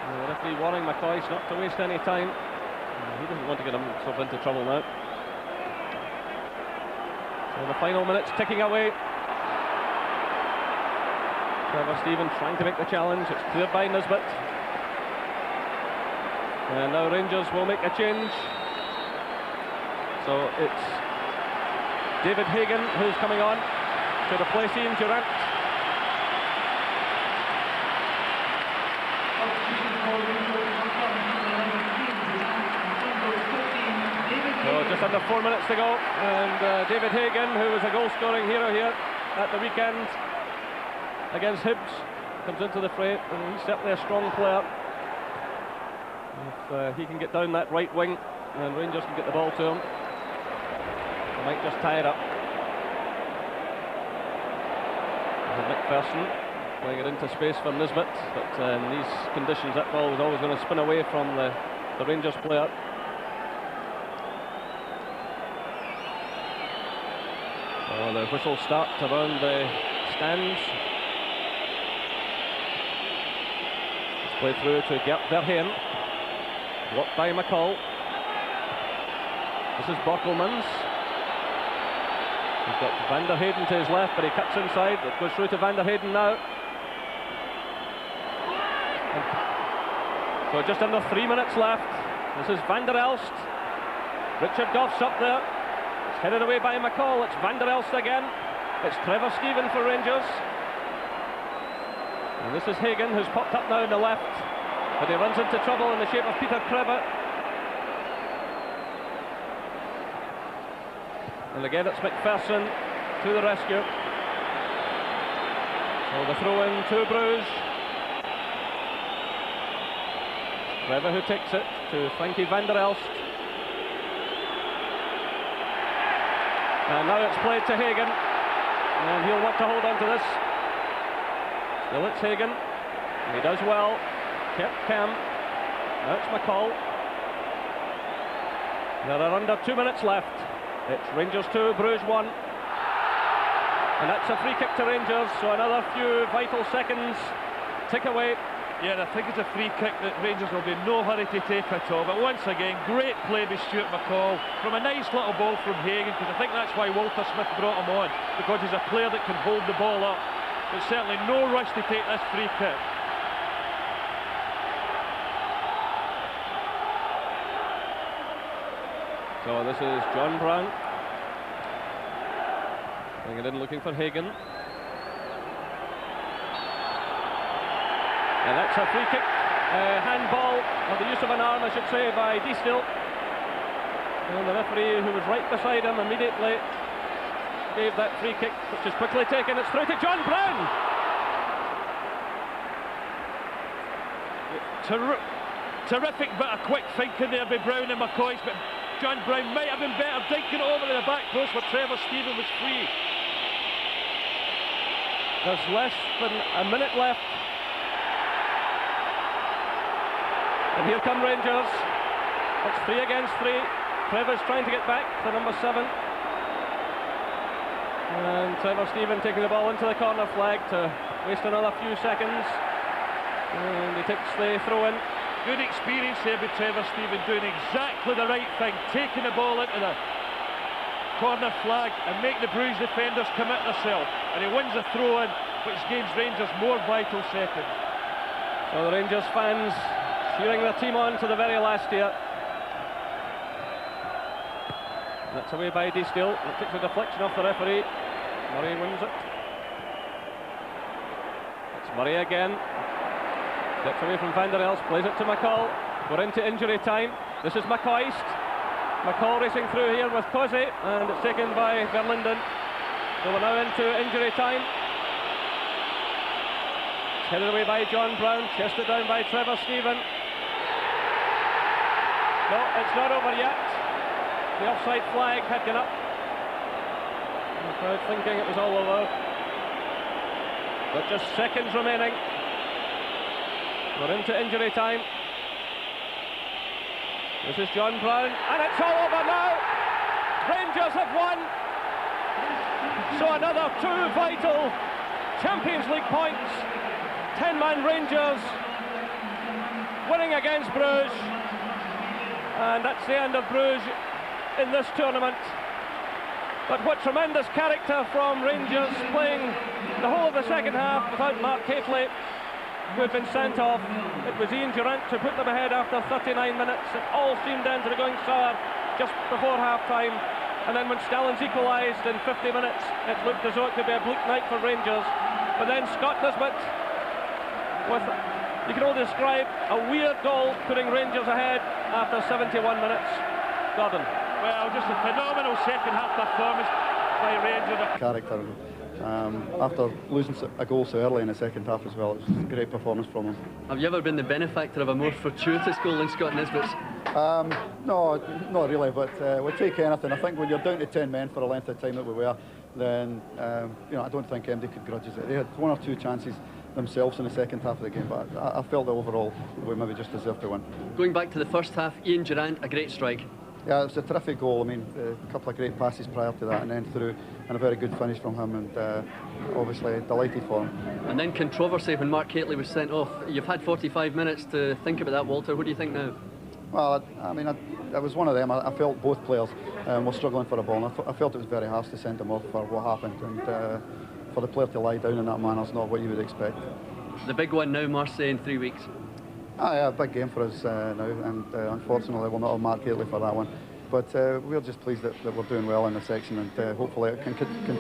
The referee warning McCoy not to waste any time. He doesn't want to get himself into trouble now. So the final minutes ticking away. Trevor Stevens trying to make the challenge. It's cleared by Nisbet. And now Rangers will make a change. So it's David Hagan who's coming on to replace Ian Durant. So just under 4 minutes to go, and David Hagan, who was a goal-scoring hero here at the weekend against Hibs, comes into the fray, and he's certainly a strong player. If he can get down that right wing, and Rangers can get the ball to him, they might just tie it up. McPherson playing it into space for Nisbet, but in these conditions that ball was always going to spin away from the Rangers player. So the whistle starts around the stands. It's played through to Gert Verheyen, blocked by McCall. This is Borkelmans. He's got Van der Heyden to his left, but he cuts inside. It goes through to Van der Heyden now. So just under 3 minutes left. This is Van der Elst. Richard Goff's up there. It's headed away by McCall. It's Van der Elst again. It's Trevor Stephen for Rangers. And this is Hagan, who's popped up now on the left, but he runs into trouble in the shape of Peter Crevitt. And again it's McPherson to the rescue. So the throw in to Bruges. Trevor who takes it to Frankie van der Elst. And now it's played to Hagan. And he'll want to hold on to this. Still it's Hagan. And he does well. Kept Cam. Now it's McCall. There are under 2 minutes left. It's Rangers 2, Bruges 1. And that's a free kick to Rangers, so another few vital seconds tick away.
Yeah, I think it's a free kick that Rangers will be in no hurry to take at all. But once again, great play by Stuart McCall from a nice little ball from Hagan, because I think that's why Walter Smith brought him on, because he's a player that can hold the ball up. But certainly no rush to take this free kick.
So this is John Brown. Bringing it in, looking for Hagan. And that's a free kick, handball, or the use of an arm, I should say, by Distill. And the referee, who was right beside him immediately, gave that free kick, which is quickly taken. It's through to John Brown.
Terrific bit of quick thinking there by Brown and McCoy's, but John Brown might have been better dinking it over to the back post where Trevor Stephen was free.
There's less than a minute left. And here come Rangers. It's 3 against 3. Trevor's trying to get back for number 7. And Trevor Stephen taking the ball into the corner flag to waste another few seconds. And he takes the throw in.
Good experience here with Trevor Stephen, doing exactly the right thing, taking the ball into the corner flag and make the Bruges defenders commit themselves. And he wins the throw in, which gives Rangers more vital seconds.
So the Rangers fans cheering their team on to the very last year. That's away by Distill. It takes a deflection off the referee. Murray wins it. It's Murray again. Gets away from Van der Elst, plays it to McCall. We're into injury time. This is McCoist. McCall racing through here with Cossey, and it's taken by Verlinden. So we're now into injury time. It's headed away by John Brown, chested down by Trevor Stephen. No, it's not over yet. The offside flag had gone up. The crowd thinking it was all over. But just seconds remaining. We're into injury time. This is John Brown, and it's all over now. Rangers have won. So another 2 vital Champions League points. 10-man Rangers winning against Bruges. And that's the end of Bruges in this tournament. But what tremendous character from Rangers, playing the whole of the second half without Mark Hateley, who had been sent off. It was Ian Durant who put them ahead after 39 minutes. It all seemed then to be going sour just before half-time. And then when Stellings equalised in 50 minutes, it looked as though it could be a bleak night for Rangers. But then Scott Nisbet, with, you can only describe, a weird goal, putting Rangers ahead after 71 minutes. Gordon.
Well, just a phenomenal second half performance by Rangers.
Character. After losing a goal so early in the second half as well, it was a great performance from him.
Have you ever been the benefactor of a more fortuitous goal than Scott Nisbet's?
No, not really, but we'll take anything. I think when you're down to 10 men for the length of time that we were, then you know, I don't think MD could grudge us it. They had 1 or 2 chances themselves in the second half of the game, but I felt that overall we maybe just deserved to win.
Going back to the first half, Ian Durant, a great strike.
Yeah, it was a terrific goal. I mean, a couple of great passes prior to that, and then through, and a very good finish from him, and obviously delighted for him.
And then controversy when Mark Hateley was sent off. You've had 45 minutes to think about that, Walter. What do you think now?
Well, I mean, I was one of them. I felt both players were struggling for the ball, and I felt it was very harsh to send them off for what happened, and for the player to lie down in that manner is not what you would expect.
The big one now, Marseille, in 3 weeks.
Yeah, a big game for us now, and unfortunately we'll not have Mark Hateley for that one. But we're just pleased that we're doing well in the section, and hopefully it can